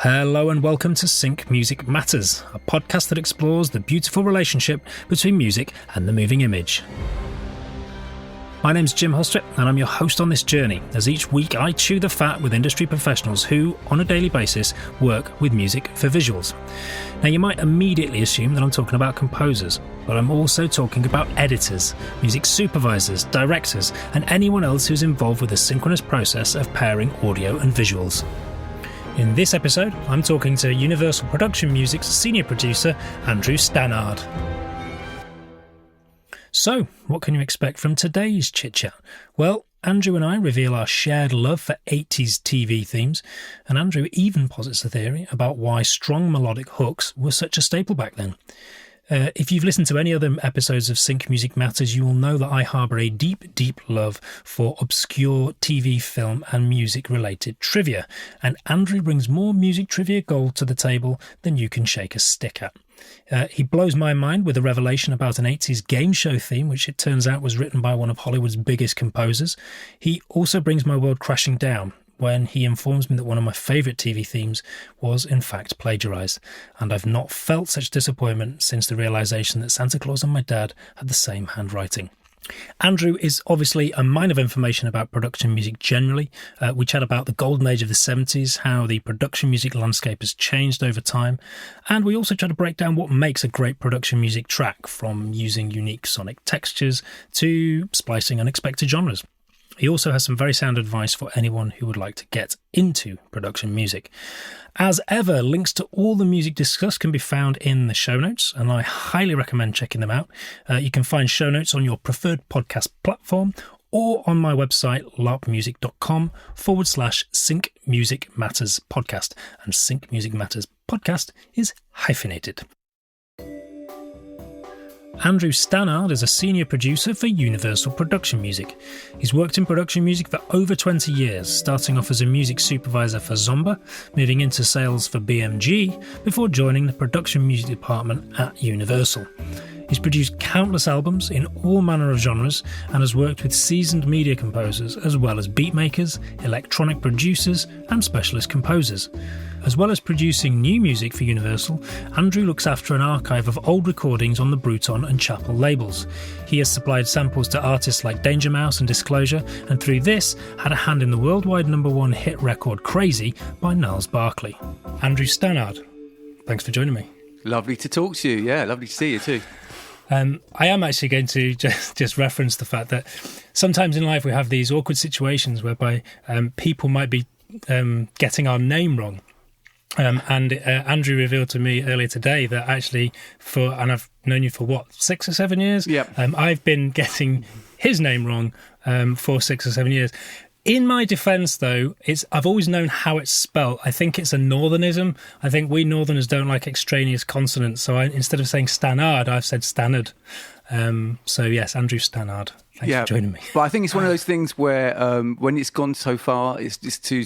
Hello and welcome to Sync Music Matters, a podcast that explores the beautiful relationship between music and the moving image. My name's Jim Holstrip and I'm your host on this journey, as each week I chew the fat with industry professionals who, on a daily basis, work with music for visuals. Now you might immediately assume that I'm talking about composers, but I'm also talking about editors, music supervisors, directors, and anyone else who's involved with the synchronous process of pairing audio and visuals. In this episode, I'm talking to Universalproductionmusic's senior producer, Andrew Stannard. So, what can you expect from today's chit-chat? Well, Andrew and I reveal our shared love for 80s TV themes, and Andrew even posits a theory about why strong melodic hooks were such a staple back then. If you've listened to any other episodes of Sync Music Matters, you will know that I harbour a deep, deep love for obscure TV, film and music-related trivia, and Andrew brings more music trivia gold to the table than you can shake a stick at. He blows my mind with a revelation about an 80s game show theme, which it turns out was written by one of Hollywood's biggest composers. He also brings my world crashing down when he informs me that one of my favourite TV themes was in fact plagiarised, and I've not felt such disappointment since the realisation that Santa Claus and my dad had the same handwriting. Andrew is obviously a mine of information about production music generally. We chat about the golden age of the 70s, how the production music landscape has changed over time, and we also try to break down what makes a great production music track, from using unique sonic textures to splicing unexpected genres. He also has some very sound advice for anyone who would like to get into production music. As ever, links to all the music discussed can be found in the show notes, and I highly recommend checking them out. You can find show notes on your preferred podcast platform or on my website, larpmusic.com/Sync Music Matters podcast. And Sync Music Matters podcast is hyphenated. Andrew Stannard is a senior producer for Universal Production Music. He's worked in production music for over 20 years, starting off as a music supervisor for Zomba, moving into sales for BMG, before joining the production music department at Universal. He's produced countless albums in all manner of genres and has worked with seasoned media composers as well as beatmakers, electronic producers and specialist composers. As well as producing new music for Universal, Andrew looks after an archive of old recordings on the Bruton and Chapel labels. He has supplied samples to artists like Danger Mouse and Disclosure, and through this had a hand in the worldwide #1 hit record Crazy by Gnarls Barkley. Andrew Stannard, thanks for joining me. Lovely to talk to you. Yeah, lovely to see you too. I am actually going to just reference the fact that sometimes in life we have these awkward situations whereby people might be getting our name wrong. And Andrew revealed to me earlier today that actually and I've known you for 6 or 7 years? Yep. I've been getting his name wrong for 6 or 7 years. In my defence, though, I've always known how it's spelt. I think it's a northernism. I think we northerners don't like extraneous consonants, so instead of saying Stannard, I've said Stannard. So yes, Andrew Stannard. Thanks for joining me. But I think it's one of those things where when it's gone so far, it's just too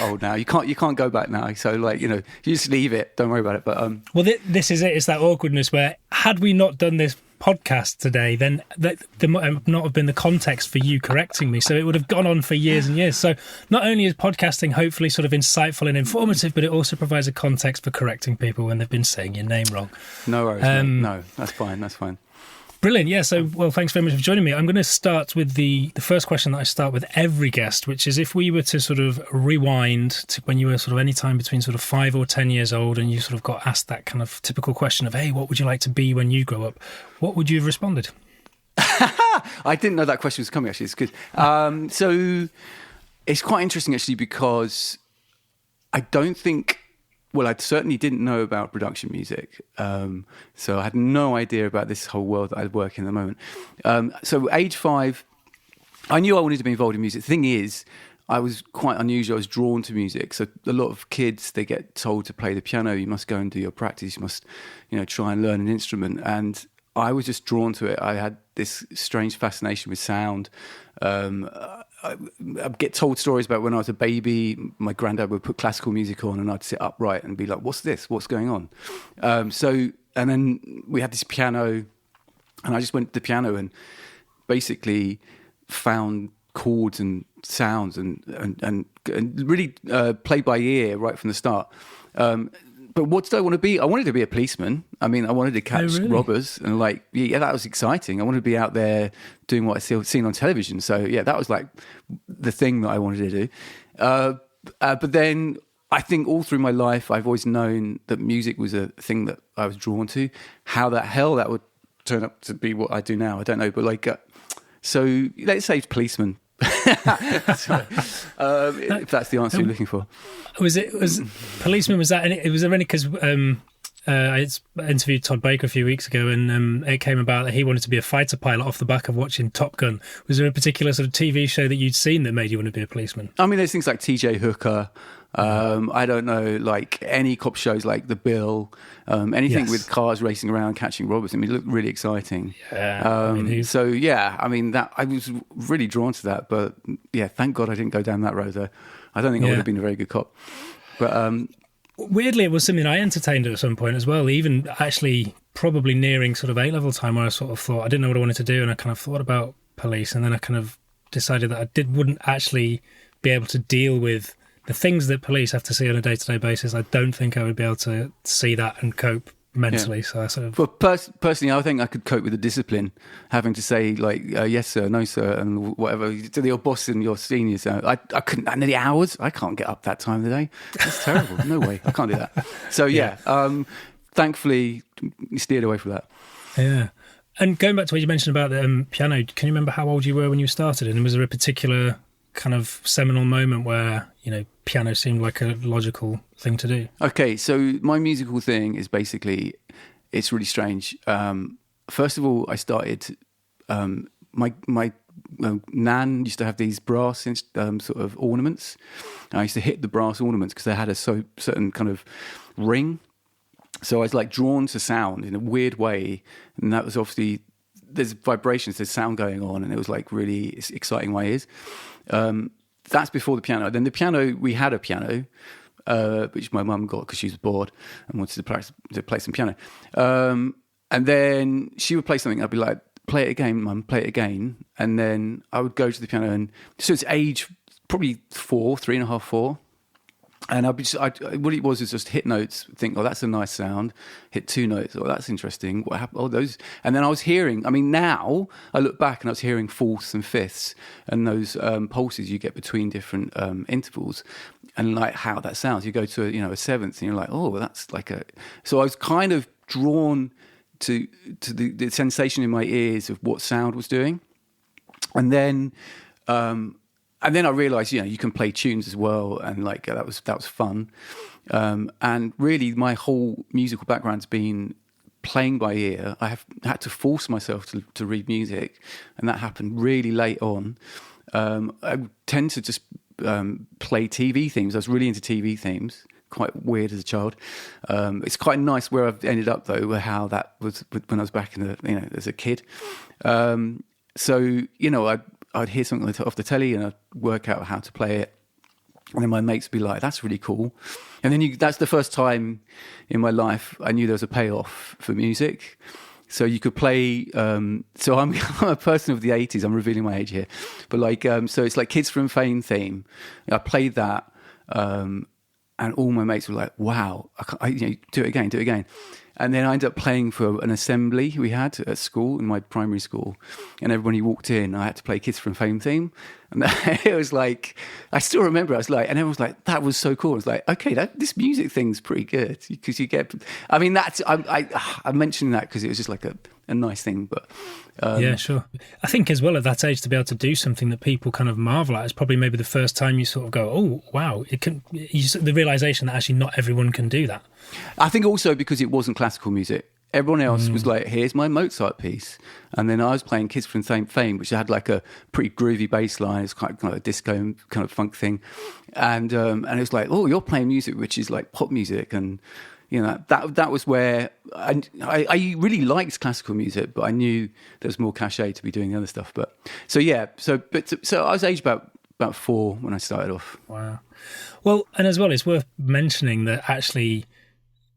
old now. You can't go back now. So you just leave it. Don't worry about it. But well, this is it. It's that awkwardness where had we not done this podcast today, then there might not have been the context for you correcting me, so it would have gone on for years and years. So not only is podcasting hopefully sort of insightful and informative, but it also provides a context for correcting people when they've been saying your name wrong. No worries. No, that's fine. Brilliant. Yeah, so, well, thanks very much for joining me. I'm going to start with the first question that I start with every guest, which is if we were to sort of rewind to when you were sort of any time between sort of 5 or 10 years old and you sort of got asked that kind of typical question of, hey, what would you like to be when you grow up? What would you have responded? I didn't know that question was coming, actually. It's good. So it's quite interesting, actually, because I don't think... Well, I certainly didn't know about production music, so I had no idea about this whole world that I work in at the moment. So age 5, I knew I wanted to be involved in music. The thing is, I was quite unusual. I was drawn to music. So a lot of kids, they get told to play the piano. You must go and do your practice. You must, try and learn an instrument. And I was just drawn to it. I had this strange fascination with sound. I get told stories about when I was a baby, my granddad would put classical music on and I'd sit upright and be like, what's this? What's going on? And then we had this piano and I just went to the piano and basically found chords and sounds and really played by ear right from the start. But what did I want to be? I wanted to be a policeman. I mean, I wanted to catch robbers, and like, yeah, that was exciting. I wanted to be out there doing what I seen on television. So yeah, that was like the thing that I wanted to do. But then I think all through my life, I've always known that music was a thing that I was drawn to. How the hell that would turn up to be what I do now, I don't know. But like, so let's say policeman. If that's the answer you're looking for. Was policeman? Was that? Was there any? Because I interviewed Todd Baker a few weeks ago, and it came about that he wanted to be a fighter pilot off the back of watching Top Gun. Was there a particular sort of TV show that you'd seen that made you want to be a policeman? I mean, there's things like TJ Hooker. I don't know, like any cop shows like The Bill, anything with cars racing around catching robbers. I mean, it looked really exciting. Yeah. So yeah, I mean, that I was really drawn to that. But yeah, thank God I didn't go down that road. Though I don't think I would have been a very good cop. But weirdly, it was something I entertained at some point as well. Even actually, probably nearing sort of A-level time, where I sort of thought I didn't know what I wanted to do, and I kind of thought about police, and then I kind of decided that I wouldn't actually be able to deal with the things that police have to see on a day-to-day basis. I don't think I would be able to see that and cope mentally. Yeah. So I sort of... Well, personally, I think I could cope with the discipline, having to say, like, yes, sir, no, sir, and whatever, to your boss and your seniors. I couldn't, and the hours, I can't get up that time of the day. That's terrible. No way. I can't do that. So, yeah, thankfully, steered away from that. Yeah. And going back to what you mentioned about the piano, can you remember how old you were when you started? And was there a particular kind of seminal moment where, you know, piano seemed like a logical thing to do? Okay, so my musical thing is basically, it's really strange. First of all, I started, my nan used to have these brass sort of ornaments. I used to hit the brass ornaments because they had a certain kind of ring. So I was like drawn to sound in a weird way, and that was obviously, there's vibrations, there's sound going on, and it was like really exciting my ears. That's before the piano. Then the piano, we had a piano, which my mum got because she was bored and wanted to play some piano. And then she would play something, I'd be like, play it again, mum, play it again. And then I would go to the piano, and so it's age probably 3.5, 4. And what it was is just hit notes, think, oh, that's a nice sound. Hit 2 notes, oh, that's interesting. What happened? Oh, those. And then I was hearing, I mean, now I look back and I was hearing fourths and fifths and those pulses you get between different intervals, and like how that sounds. You go to a seventh and you're like, oh, that's like a. So I was kind of drawn to the sensation in my ears of what sound was doing, and then I realised, you can play tunes as well, and like that was fun. And really, my whole musical background's been playing by ear. I have had to force myself to read music, and that happened really late on. I tend to just play TV themes. I was really into TV themes. Quite weird as a child. It's quite nice where I've ended up though, how that was when I was back in as a kid. So I'd hear something off the telly and I'd work out how to play it. And then my mates would be like, that's really cool. And then that's the first time in my life I knew there was a payoff for music. So you could play, so I'm a person of the 80s, I'm revealing my age here. But like, so it's like Kids from Fame theme. I played that, and all my mates were like, wow, do it again. And then I ended up playing for an assembly we had at school, in my primary school. And everybody walked in, I had to play Kids from Fame theme. And it was like, I still remember, I was like, and everyone was like, that was so cool. I was like, okay, this music thing's pretty good. Because you get, I mean, I'm mentioning that because it was just like a nice thing. But yeah, sure. I think as well at that age to be able to do something that people kind of marvel at is probably maybe the first time you sort of go, oh, wow, the realisation that actually not everyone can do that. I think also because it wasn't classical music. Everyone else was like, here's my Mozart piece. And then I was playing Kids from Fame, which had like a pretty groovy bass line. It's quite kind of a disco kind of funk thing. And it was like, oh, you're playing music, which is like pop music. And, that was where I really liked classical music, but I knew there was more cachet to be doing the other stuff. But so I was aged about 4 when I started off. Wow. Well, and as well, it's worth mentioning that actually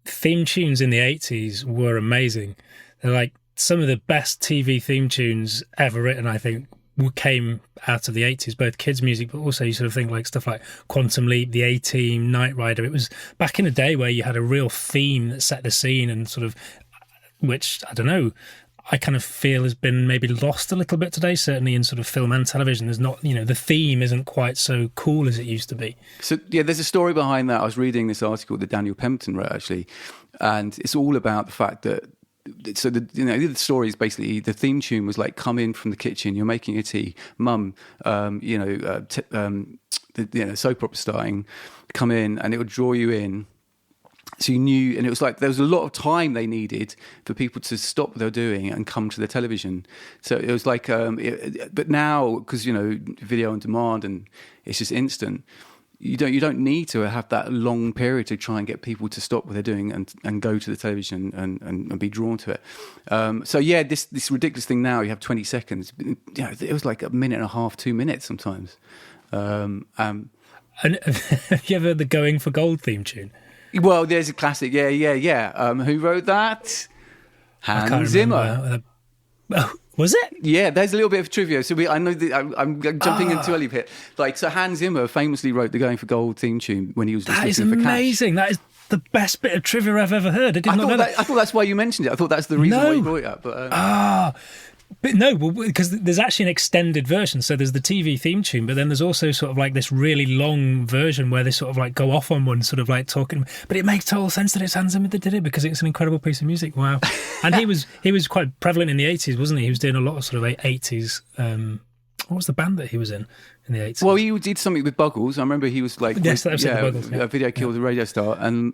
theme tunes in the 80s were amazing. They're like some of the best TV theme tunes ever written, I think, came out of the 80s, both kids' music, but also you sort of think like stuff like Quantum Leap, The A-Team, Knight Rider. It was back in a day where you had a real theme that set the scene and sort of, which, I don't know, I kind of feel has been maybe lost a little bit today, certainly in sort of film and television. There's not, the theme isn't quite so cool as it used to be. So, yeah, there's a story behind that. I was reading this article that Daniel Pemberton wrote, actually, and it's all about the fact that, so the story is basically the theme tune was like, come in from the kitchen, you're making a tea, mum, soap opera starting, come in, and it would draw you in. So you knew, and it was like there was a lot of time they needed for people to stop what they were doing and come to the television. So it was like, but now, because video on demand and it's just instant, you don't need to have that long period to try and get people to stop what they're doing and go to the television and be drawn to it. So yeah, this ridiculous thing now, you have 20 seconds. It was like a minute and a half, 2 minutes sometimes. And have you ever heard the Going for Gold theme tune? Well, there's a classic, yeah. Who wrote that? Hans Zimmer. Was it? Yeah, there's a little bit of trivia. So I know that I'm jumping into early bit. Like, so Hans Zimmer famously wrote the Going for Gold theme tune when he was just looking for cash. That is amazing. That is the best bit of trivia I've ever heard. I did not know that. I thought that's why you mentioned it. I thought that's the reason why you brought it up. But no, because there's actually an extended version. So there's the TV theme tune, but then there's also sort of like this really long version where they sort of like go off on one, sort of like talking. But it makes total sense that it's Hans Zimmer that did it because it's an incredible piece of music. Wow. And he was quite prevalent in the 80s, wasn't he? He was doing a lot of sort of 80s. What was the band that he was in the 80s? Well, he did something with Buggles. I remember he was like, yes, that was the Buggles. Yeah. A Video Killed the Radio Star. And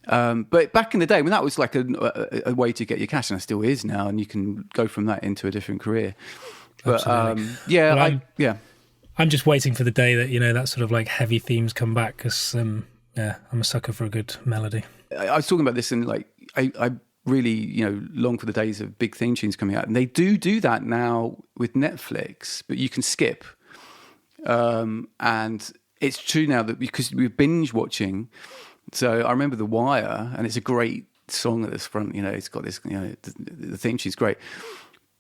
but back in the day, when that was like a way to get your cash, and it still is now, and you can go from that into a different career. But I'm just waiting for the day that that sort of like heavy themes come back because I'm a sucker for a good melody. I was talking about this, and like I really, long for the days of big theme tunes coming out. And they do that now with Netflix, but you can skip. And it's true now that because we're binge watching. So I remember The Wire, and it's a great song at this front, it's got this, the theme tune's great.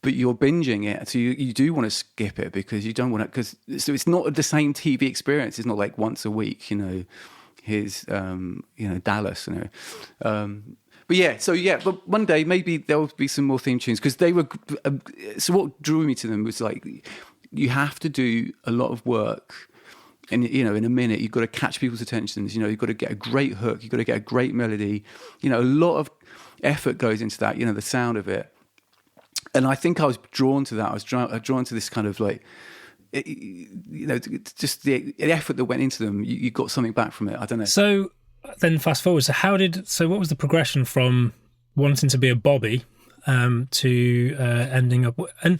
But you're binging it, so you do want to skip it because you don't want to, so it's not the same TV experience. It's not like once a week, here's, Dallas, but one day maybe there'll be some more theme tunes because they were. So what drew me to them was like, you have to do a lot of work, and in a minute you've got to catch people's attentions. You've got to get a great hook, you've got to get a great melody. A lot of effort goes into that. The sound of it, and I think I was drawn to that. I was drawn to this kind of like. Just the effort that went into them. You got something back from it. I don't know. So. Then fast forward. So what was the progression from wanting to be a Bobby to ending up? And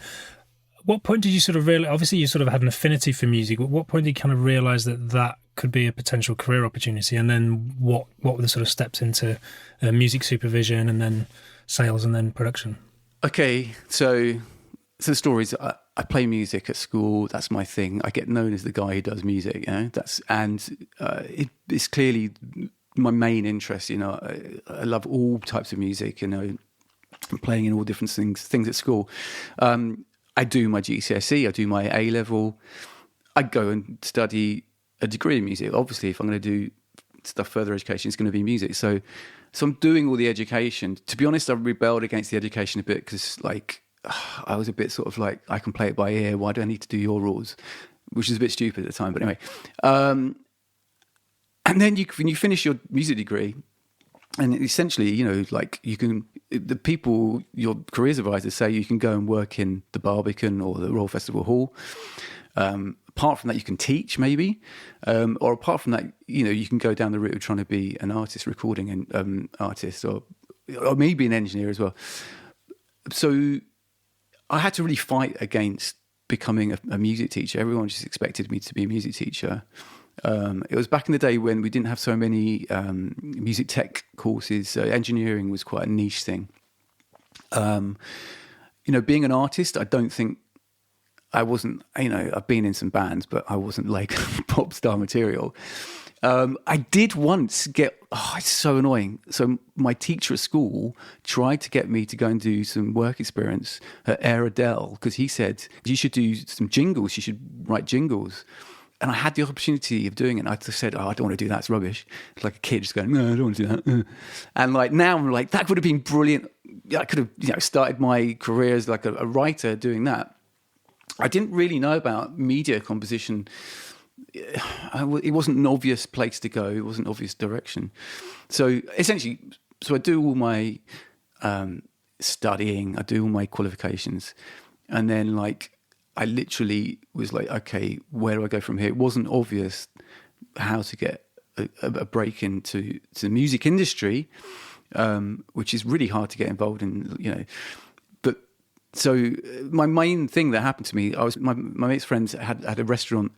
what point did you sort of realize? Obviously, you sort of had an affinity for music. At what point did you kind of realize that could be a potential career opportunity? And then what were the sort of steps into music supervision and then sales and then production? Okay, so the story is I play music at school. That's my thing. I get known as the guy who does music. It's clearly my main interest. I love all types of music. I'm playing in all different things at school. I do my GCSE. I do my A level. I go and study a degree in music. Obviously, if I'm going to do stuff further education, it's going to be music. So I'm doing all the education. To be honest, I rebelled against the education a bit because I was a bit sort of like, I can play it by ear. Why do I need to do your rules? Which is a bit stupid at the time. But anyway. And then when you finish your music degree, and essentially, you can, the people, your careers advisors say you can go and work in the Barbican or the Royal Festival Hall. Apart from that, you can teach maybe. Or apart from that, you can go down the route of trying to be an artist, recording artist, or maybe an engineer as well. So I had to really fight against becoming a music teacher. Everyone just expected me to be a music teacher. It was back in the day when we didn't have so many music tech courses. So engineering was quite a niche thing. Being an artist, I don't think I wasn't, I've been in some bands, but I wasn't like pop star material. I did once get, it's so annoying. So my teacher at school tried to get me to go and do some work experience at Airedale because he said, you should do some jingles, you should write jingles. And I had the opportunity of doing it. And I just said, I don't want to do that, it's rubbish. It's like a kid just going, no, I don't want to do that. And like now I'm like, that would have been brilliant. I could have started my career as like a writer doing that. I didn't really know about media composition. It wasn't an obvious place to go. It wasn't an obvious direction. So essentially, I do all my studying. I do all my qualifications. And then like, I literally was like, okay, where do I go from here? It wasn't obvious how to get a break into the music industry, which is really hard to get involved in, But so my main thing that happened to me, my mate's friends had a restaurant,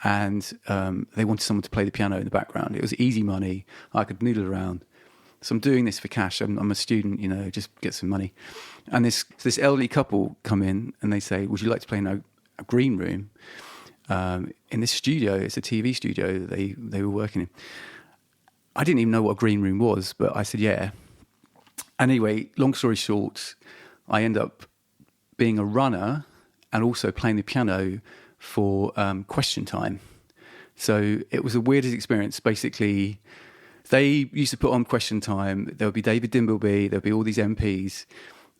and they wanted someone to play the piano in the background. It was easy money. I could noodle around. So I'm doing this for cash. I'm a student, just get some money. And this elderly couple come in and they say, would you like to play in a green room in this studio? It's a TV studio that they were working in. I didn't even know what a green room was, but I said, yeah. And anyway, long story short, I end up being a runner and also playing the piano for question time. So it was the weirdest experience. Basically, they used to put on question time. There would be David Dimbleby. There would be all these MPs.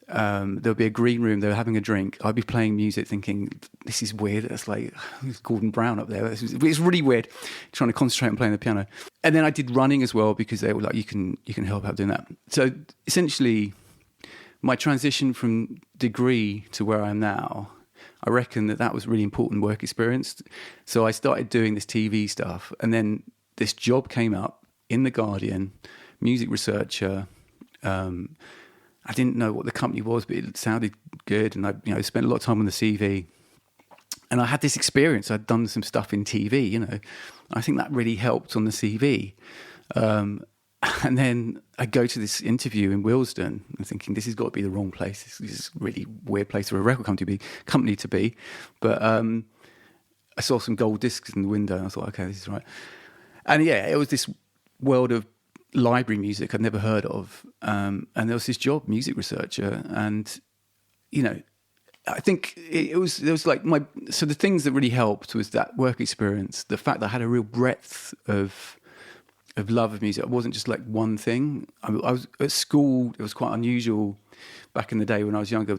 There would be a green room. They were having a drink. I'd be playing music thinking, this is weird. It's like, who's Gordon Brown up there? It's really weird, trying to concentrate on playing the piano. And then I did running as well because they were like, you can help out doing that. So essentially, my transition from degree to where I am now, I reckon that was really important work experience. So I started doing this TV stuff, and then this job came up in The Guardian, music researcher. I didn't know what the company was, but it sounded good, and I spent a lot of time on the CV. And I had this experience. I'd done some stuff in TV, I think that really helped on the CV. And then I go to this interview in Willesden and thinking, this has got to be the wrong place. This is a really weird place for a record company to be. But I saw some gold discs in the window and I thought, okay, this is right. And yeah, it was this world of library music I'd never heard of. And there was this job, music researcher. And, I think there was like so the things that really helped was that work experience, the fact that I had a real breadth of love of music. It wasn't just like one thing. I was at school. It was quite unusual back in the day when I was younger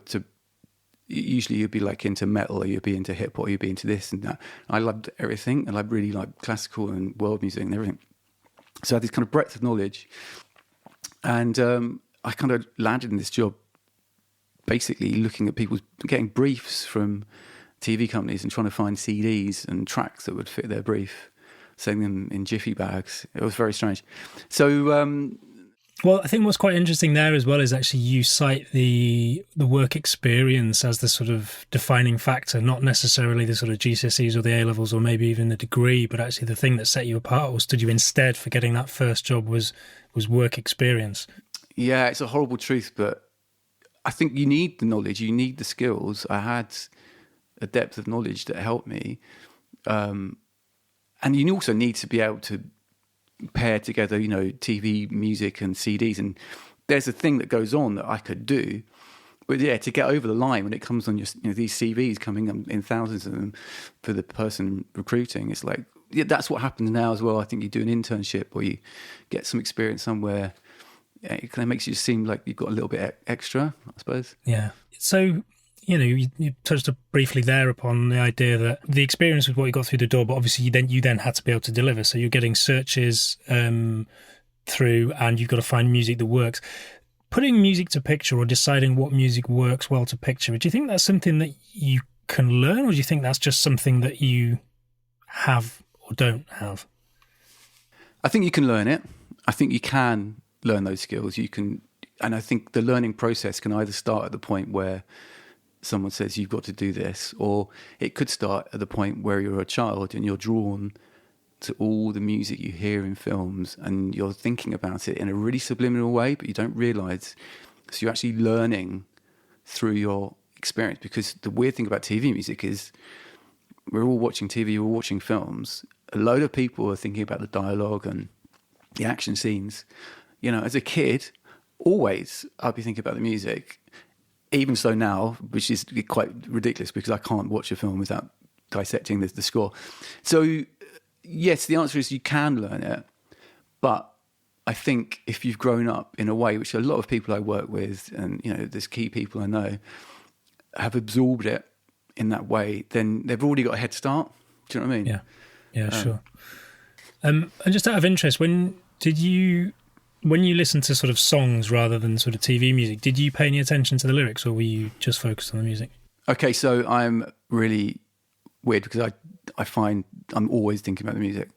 usually you'd be like into metal, or you'd be into hip hop, or you'd be into this and that. I loved everything, and I really liked classical and world music and everything. So I had this kind of breadth of knowledge, and I kind of landed in this job basically looking at getting briefs from TV companies and trying to find CDs and tracks that would fit their brief, sending them in jiffy bags. It was very strange. So, well, I think what's quite interesting there as well is actually you cite the work experience as the sort of defining factor, not necessarily the sort of GCSEs or the A-levels or maybe even the degree, but actually the thing that set you apart or stood you instead for getting that first job was work experience. Yeah, it's a horrible truth, but I think you need the knowledge, you need the skills. I had a depth of knowledge that helped me. And you also need to be able to pair together, TV, music and CDs. And there's a thing that goes on that I could do. But yeah, to get over the line when it comes on these CVs coming in thousands of them for the person recruiting, it's like, yeah, that's what happens now as well. I think you do an internship or you get some experience somewhere. It kind of makes you seem like you've got a little bit extra, I suppose. Yeah. So, you touched briefly there upon the idea that the experience was what you got through the door, but obviously you then had to be able to deliver. So you're getting searches through, and you've got to find music that works. Putting music to picture or deciding what music works well to picture, do you think that's something that you can learn, or do you think that's just something that you have or don't have? I think you can learn it. I think you can learn those skills. And I think the learning process can either start at the point where someone says you've got to do this, or it could start at the point where you're a child and you're drawn to all the music you hear in films and you're thinking about it in a really subliminal way, but you don't realise. So you're actually learning through your experience, because the weird thing about TV music is we're all watching TV, we're all watching films, a load of people are thinking about the dialogue and the action scenes. You know, as a kid, always I'd be thinking about the music. Even so now, which is quite ridiculous because I can't watch a film without dissecting the score. So, yes, the answer is you can learn it. But I think if you've grown up in a way, which a lot of people I work with and, you know, there's key people I know, have absorbed it in that way, then they've already got a head start. Do you know what I mean? Yeah, sure. And just out of interest, when you listen to sort of songs rather than sort of TV music, did you pay any attention to the lyrics, or were you just focused on the music? Okay, so I'm really weird because I find I'm always thinking about the music.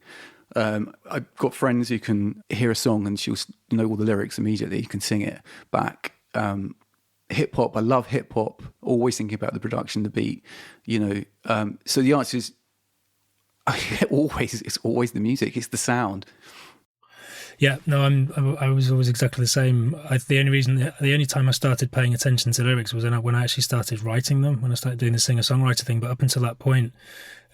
I've got friends who can hear a song and she'll know all the lyrics immediately, can sing it back. Hip hop, I love hip hop, always thinking about the production, the beat, you know. So the answer is it's always the music, it's the sound. Yeah, no, I was always exactly the same. The only time I started paying attention to lyrics was when I actually started writing them, when I started doing the singer-songwriter thing. But up until that point,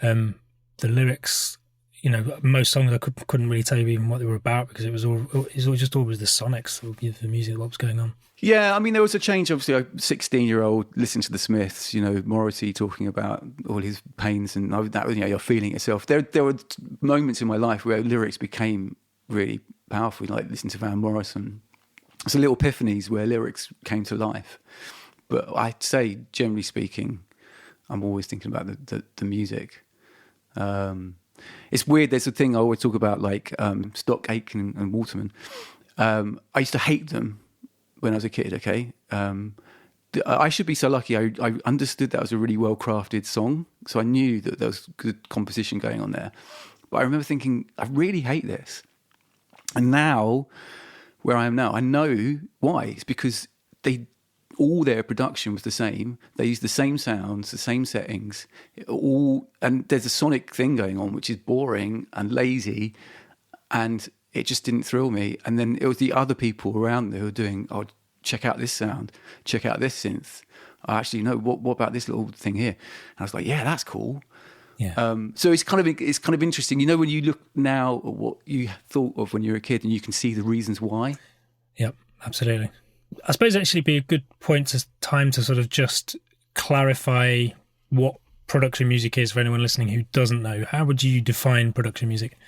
the lyrics, you know, most songs I couldn't really tell you even what they were about because it was just always the sonics, the music, what was going on. Yeah, I mean, there was a change. Obviously, a 16-year-old listening to the Smiths, you know, Morrissey talking about all his pains and that, you know, you're feeling yourself. There were moments in my life where lyrics became really powerful, like listening to Van Morrison. It's a little epiphanies where lyrics came to life. But I'd say, generally speaking, I'm always thinking about the music. It's weird. There's a thing I always talk about, like Stock Aitken and Waterman. I used to hate them when I was a kid, okay? I should be so lucky. I understood that was a really well-crafted song, so I knew that there was good composition going on there. But I remember thinking, I really hate this. And now, where I am now, I know why. It's because all their production was the same. They used the same sounds, the same settings, and there's a sonic thing going on which is boring and lazy, and it just didn't thrill me. And then it was the other people around there who were doing, oh, check out this sound, check out this synth. Oh, actually, no, what about this little thing here? And I was like, yeah, that's cool. Yeah. So it's kind of interesting. You know, when you look now at what you thought of when you were a kid, and you can see the reasons why. Yep, absolutely. I suppose actually be a good time to sort of just clarify what production music is for anyone listening who doesn't know. How would you define production music?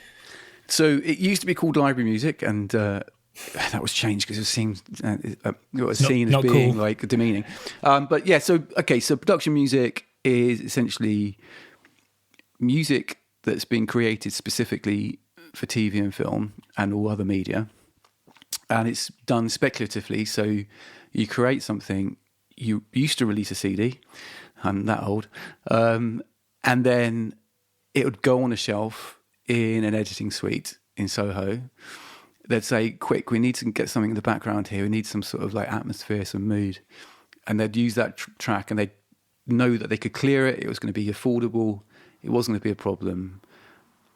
So it used to be called library music, and that was changed because it was seen as being cool, like demeaning. But yeah, so production music is essentially music that's been created specifically for TV and film and all other media. And it's done speculatively. So you create something, you used to release a CD, I'm that old, and then it would go on a shelf in an editing suite in Soho. They'd say, quick, we need to get something in the background here. We need some sort of like atmosphere, some mood. And they'd use that track and they'd know that they could clear it. It was going to be affordable. It wasn't going to be a problem.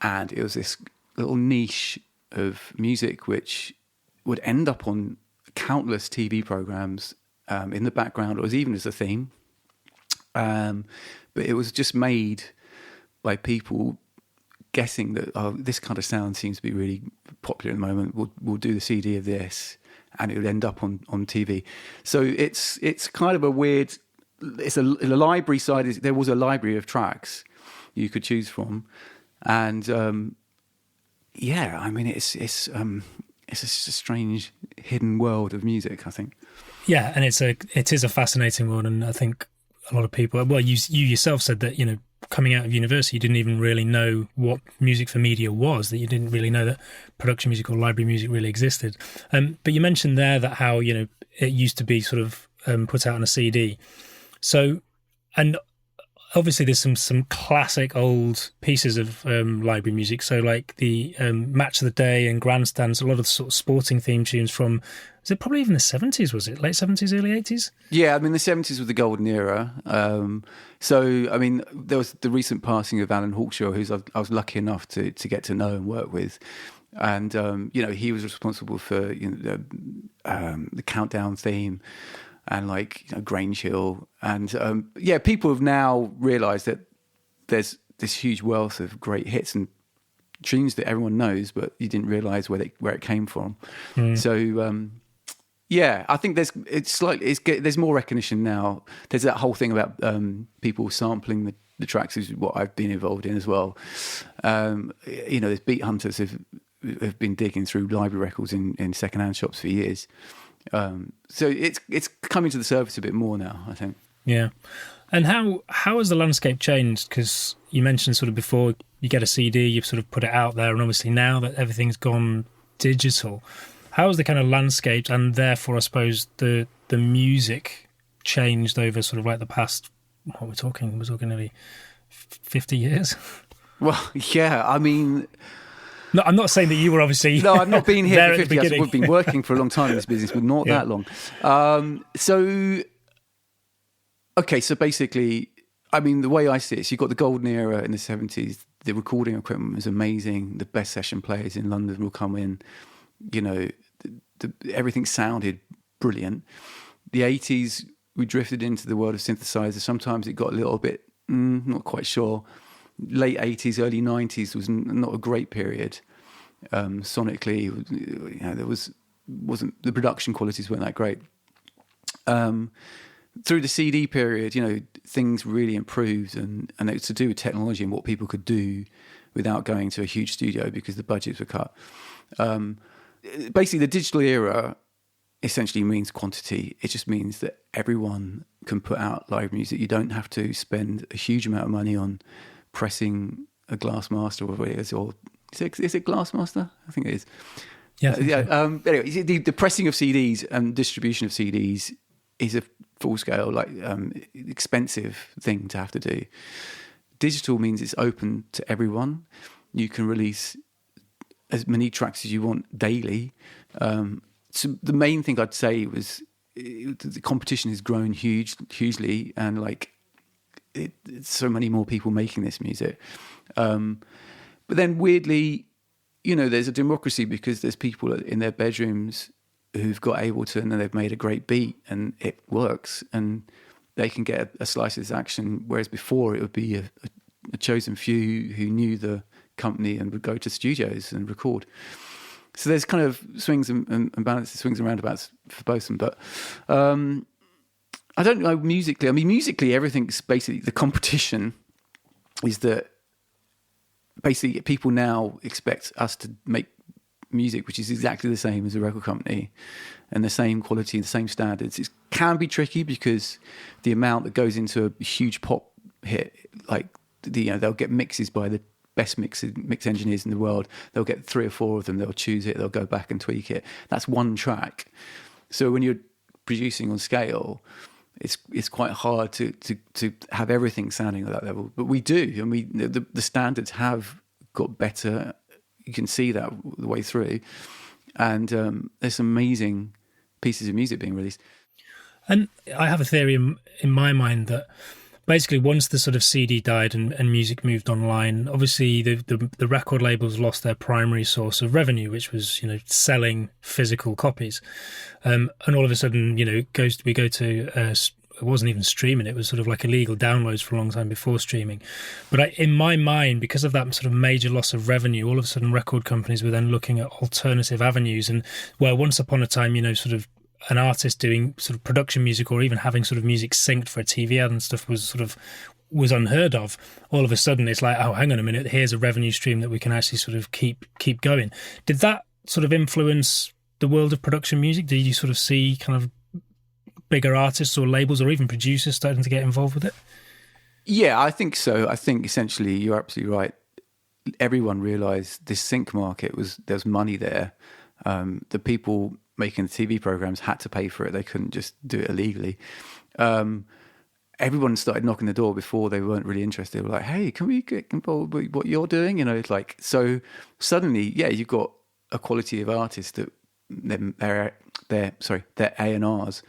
And it was this little niche of music which would end up on countless TV programs in the background, or even as a theme. But it was just made by people guessing that, oh, this kind of sound seems to be really popular at the moment. We'll do the CD of this, and it would end up on TV. So it's kind of a weird. It's a library side. There was a library of tracks you could choose from, and I mean it's just a strange hidden world of music, I think. Yeah, and it is a fascinating world, and I think a lot of people. Well, you yourself said that, you know, coming out of university, you didn't even really know what music for media was. That you didn't really know that production music or library music really existed. But you mentioned there that how, you know, it used to be sort of put out on a CD. So, and obviously there's some classic old pieces of library music. So like the Match of the Day and Grandstands, a lot of sort of sporting theme tunes from, is it probably even the 70s, was it? Late 70s, early 80s? Yeah, I mean, the 70s was the golden era. So, I mean, there was the recent passing of Alan Hawkshaw, who I was lucky enough to get to know and work with. And, you know, he was responsible for, you know, the Countdown theme and, like, you know, Grange Hill. And, people have now realised that there's this huge wealth of great hits. And tunes that everyone knows, but you didn't realize where it came from. So yeah, I think there's more recognition now. There's that whole thing about people sampling the tracks, is what I've been involved in as well. There's beat hunters have been digging through library records in secondhand shops for years. So it's coming to the surface a bit more now, I think. Yeah. And how has the landscape changed? Because you mentioned sort of before, you get a CD, you sort of put it out there, and obviously now that everything's gone digital, how has the kind of landscape, and therefore I suppose the music, changed over sort of like the past, what we're talking nearly 50 years? Well, yeah, I mean... No, I'm not saying that you were obviously... No, I've not been here for 50 years. Beginning. We've been working for a long time in this business, but not that long. So basically, I mean, the way I see it, so you've got the golden era in the 70s, the recording equipment was amazing, the best session players in London will come in, everything sounded brilliant. The 80s, we drifted into the world of synthesizers. Sometimes it got a little bit, not quite sure. Late 80s, early 90s was not a great period. Sonically, wasn't the production qualities weren't that great. Through the CD period, things really improved, and it's to do with technology and what people could do without going to a huge studio because the budgets were cut. Basically, the digital era essentially means quantity. It just means that everyone can put out live music. You don't have to spend a huge amount of money on pressing a Glassmaster or whatever it is, or is it Glassmaster? I think it is. Yeah. Anyway, the pressing of CDs and distribution of CDs is a full-scale, expensive thing to have to do. Digital means it's open to everyone. You can release as many tracks as you want daily. So the main thing I'd say was the competition has grown hugely, and so many more people making this music. But then weirdly, there's a democracy because there's people in their bedrooms who've got Ableton and they've made a great beat and it works and they can get a slice of this action, whereas before it would be a chosen few who knew the company and would go to studios and record. So there's kind of swings and balances, swings and roundabouts for both of them. But I don't know musically. I mean, musically, everything's basically, the competition is that basically people now expect us to make music which is exactly the same as a record company and the same quality, the same standards. It can be tricky because the amount that goes into a huge pop hit, they'll get mixes by the best mix engineers in the world. They'll get 3 or 4 of them. They'll choose it. They'll go back and tweak it. That's one track. So when you're producing on scale, it's quite hard to have everything sounding at that level. But we do, and the standards have got better. You can see that the way through, and there's some amazing pieces of music being released. And I have a theory in my mind that basically once the sort of CD died and music moved online, obviously the record labels lost their primary source of revenue, which was selling physical copies, and all of a sudden we go to it wasn't even streaming, it was sort of like illegal downloads for a long time before streaming. But in my mind, because of that sort of major loss of revenue, all of a sudden record companies were then looking at alternative avenues, and where once upon a time sort of an artist doing sort of production music or even having sort of music synced for a TV ad and stuff was unheard of. All of a sudden it's like, oh, hang on a minute, here's a revenue stream that we can actually sort of keep going. Did that sort of influence the world of production music? Did you sort of see kind of bigger artists or labels or even producers starting to get involved with it? Yeah, I think so. I think essentially you're absolutely right. Everyone realised this sync market there's money there. The people making the TV programs had to pay for it. They couldn't just do it illegally. Everyone started knocking the door before they weren't really interested. They were like, hey, can we get involved with what you're doing? So suddenly, yeah, you've got a quality of artists that their A&Rs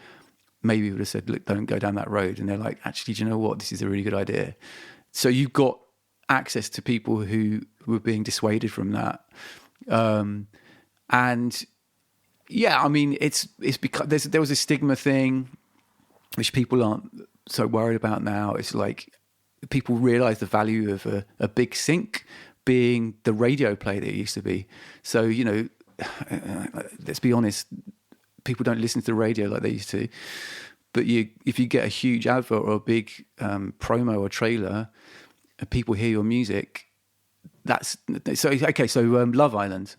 maybe would have said, look, don't go down that road. And they're like, actually, do you know what? This is a really good idea. So you've got access to people who were being dissuaded from that. And yeah, I mean, it's because there was a stigma thing, which people aren't so worried about now. It's like people realize the value of a big sync, being the radio play that it used to be. So, let's be honest, people don't listen to the radio like they used to. But if you get a huge advert or a big promo or trailer, and people hear your music, so Love Island.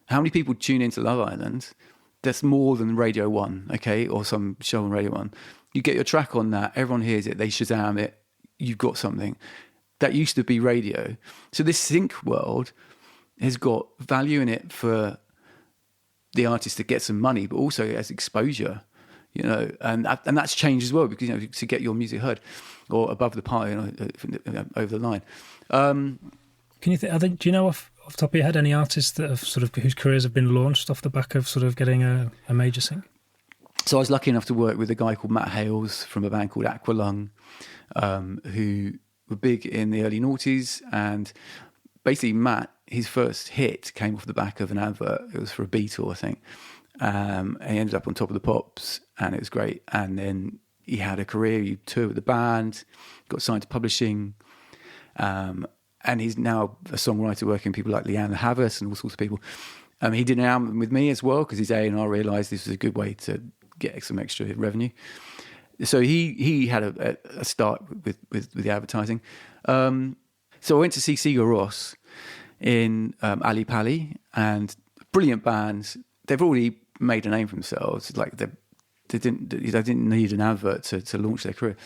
How many people tune into Love Island? That's more than Radio 1, okay, or some show on Radio 1. You get your track on that, everyone hears it, they Shazam it, you've got something. That used to be radio. So this sync world has got value in it for the artist to get some money, but also as exposure, and that's changed as well, because, to get your music heard or above the pie, over the line. Can you think? Do you know off the top of your head any artists that have sort of whose careers have been launched off the back of sort of getting a major sync? So I was lucky enough to work with a guy called Matt Hales from a band called Aqualung, who were big in the early noughties, and basically Matt, his first hit came off the back of an advert. It was for a Beatle, I think. And he ended up on Top of the Pops, and it was great. And then he had a career. He toured with the band, got signed to publishing, and he's now a songwriter working with people like Leanne Havas and all sorts of people. He did an album with me as well, because his A&R realised this was a good way to get some extra revenue. So he had a start with the advertising. So I went to see Sigur Rós in Ali Pali, and brilliant bands. They've already made a name for themselves. Like they didn't need an advert to launch their career.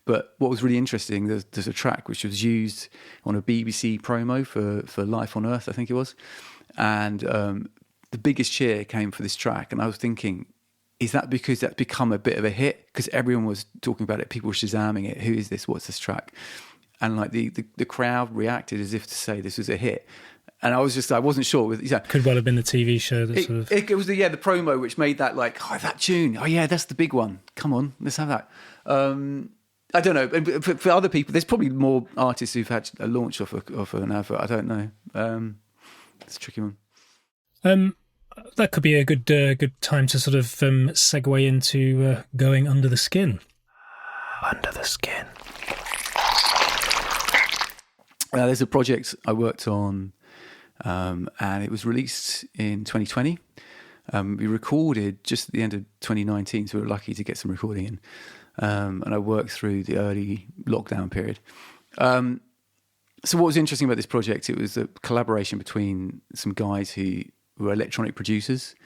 But what was really interesting, there's a track which was used on a BBC promo for Life on Earth, I think it was, and the biggest cheer came for this track. And I was thinking, is that because that's become a bit of a hit? Because everyone was talking about it, people were Shazamming it. Who is this? What's this track? And like the crowd reacted as if to say this was a hit. And I wasn't sure. Could well have been the TV show that it was the promo which made that, like, oh, that tune. Oh yeah, that's the big one. Come on, let's have that. I don't know. For other people, there's probably more artists who've had a launch off an advert. I don't know. It's a tricky one. That could be a good time to sort of segue into going under the skin. Under the skin. There's a project I worked on, and it was released in 2020. We recorded just at the end of 2019, so we were lucky to get some recording in. And I worked through the early lockdown period. So what was interesting about this project, it was a collaboration between some guys who were electronic producers,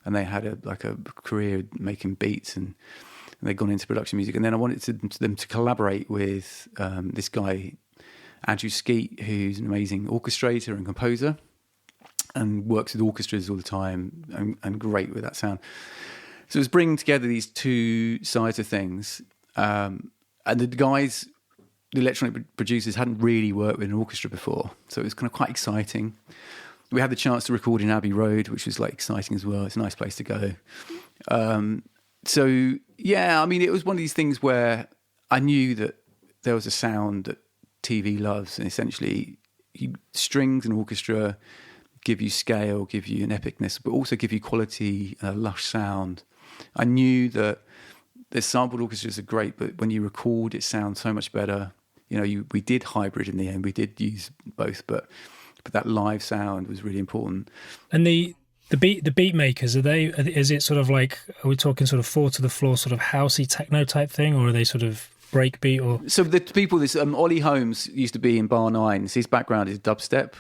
and they had a career making beats, and they'd gone into production music. And then I wanted them to collaborate with this guy, Andrew Stannard, who's an amazing orchestrator and composer, and works with orchestras all the time, and great with that sound. So it was bringing together these two sides of things. And the guys, the electronic producers, hadn't really worked with an orchestra before. So it was kind of quite exciting. We had the chance to record in Abbey Road, which was like exciting as well. It's a nice place to go. So yeah, I mean, it was one of these things where I knew that there was a sound that TV loves, and essentially strings and orchestra give you scale, give you an epicness, but also give you quality and a lush sound. I knew that the sampled orchestras are great, but when you record, it sounds so much better. We did hybrid in the end. We did use both, but that live sound was really important. And the beat makers, is it sort of like, are we talking sort of four to the floor, sort of housey techno type thing, or are they sort of breakbeat? Or so the people, Ollie Holmes used to be in Bar 9. So his background is dubstep.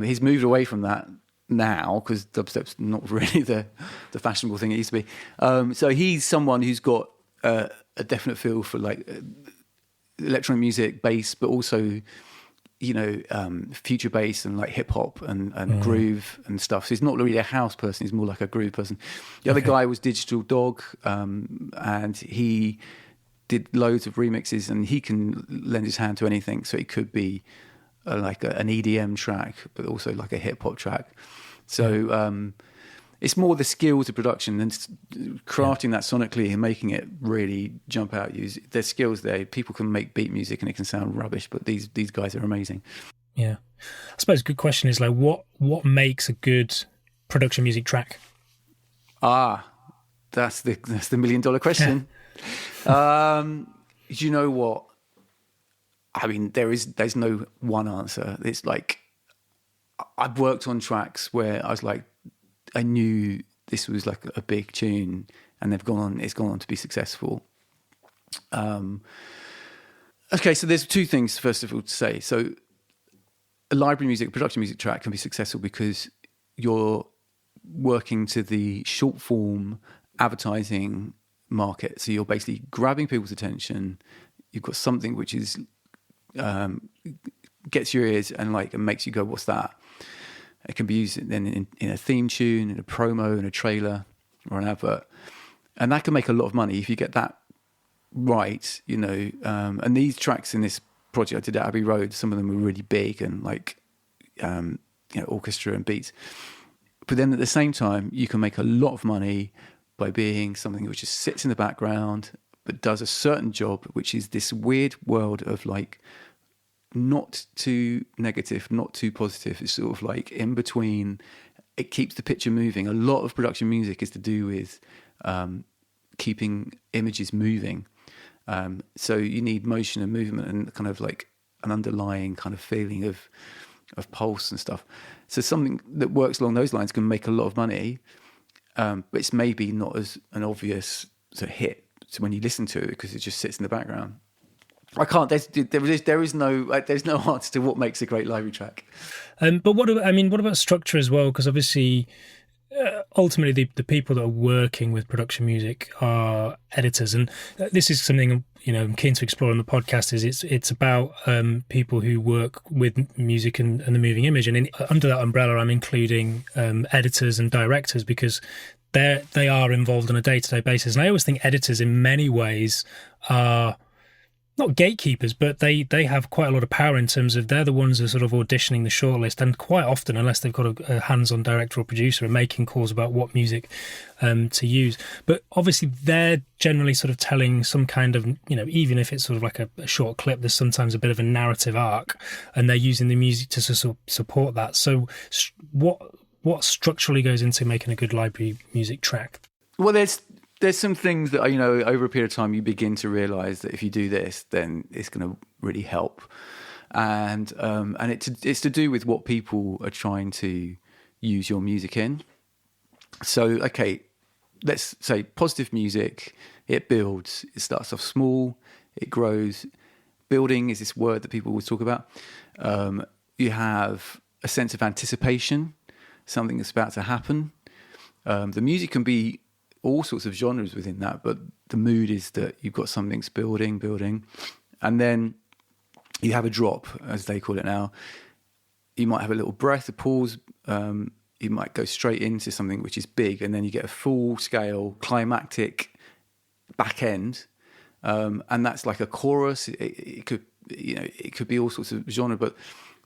He's moved away from that now because dubstep's not really the fashionable thing it used to be. So he's someone who's got a definite feel for like electronic music, bass, but also future bass and like hip hop and groove and stuff. So he's not really a house person; he's more like a groove person. The other guy was Digital Dog, and he did loads of remixes, and he can lend his hand to anything. So it could be like an EDM track, but also like a hip hop track. So it's more the skills of production and crafting that sonically and making it really jump out. There's skills there. People can make beat music and it can sound rubbish, but these guys are amazing. Yeah, I suppose a good question is like what makes a good production music track? That's the $1 million question. You know what? I mean, there's no one answer. It's like I've worked on tracks where I was like, I knew this was like a big tune, and it's gone on to be successful. Okay, so there's two things, first of all, to say. So a library music, production music track can be successful because you're working to the short form advertising market. So you're basically grabbing people's attention. You've got something which is gets your ears and makes you go, what's that? It can be used then in a theme tune, in a promo, in a trailer, or an advert. And that can make a lot of money if you get that right, and these tracks in this project I did at Abbey Road, some of them were really big and orchestra and beats. But then at the same time, you can make a lot of money by being something which just sits in the background but does a certain job, which is this weird world of not too negative, not too positive. It's sort of in between. It keeps the picture moving. A lot of production music is to do with keeping images moving. So you need motion and movement and kind of an underlying kind of feeling of pulse and stuff. So something that works along those lines can make a lot of money, but it's maybe not as an obvious sort of hit when you listen to it because it just sits in the background. I can't. There's no answer to what makes a great library track. But what about structure as well? Because obviously, ultimately, the people that are working with production music are editors, and this is something I'm keen to explore on the podcast. Is it's about people who work with music and the moving image, and under that umbrella, I'm including editors and directors because they are involved on a day-to-day basis. And I always think editors, in many ways, are not gatekeepers, but they have quite a lot of power in terms of they're the ones who are sort of auditioning the shortlist, and quite often, unless they've got a hands-on director or producer, are making calls about what music to use. But obviously they're generally sort of telling some kind of, even if it's sort of like a short clip, there's sometimes a bit of a narrative arc, and they're using the music to support that. So what structurally goes into making a good library music track? Well, there's some things that, over a period of time, you begin to realise that if you do this, then it's going to really help. And it's to do with what people are trying to use your music in. So, okay, let's say positive music, it builds. It starts off small, it grows. Building is this word that people always talk about. You have a sense of anticipation, something that's about to happen. The music can be all sorts of genres within that, but the mood is that you've got something building, and then you have a drop, as they call it now. You might have a little breath, a pause. You might go straight into something which is big, and then you get a full-scale climactic back end, and that's like a chorus. It could be all sorts of genre, but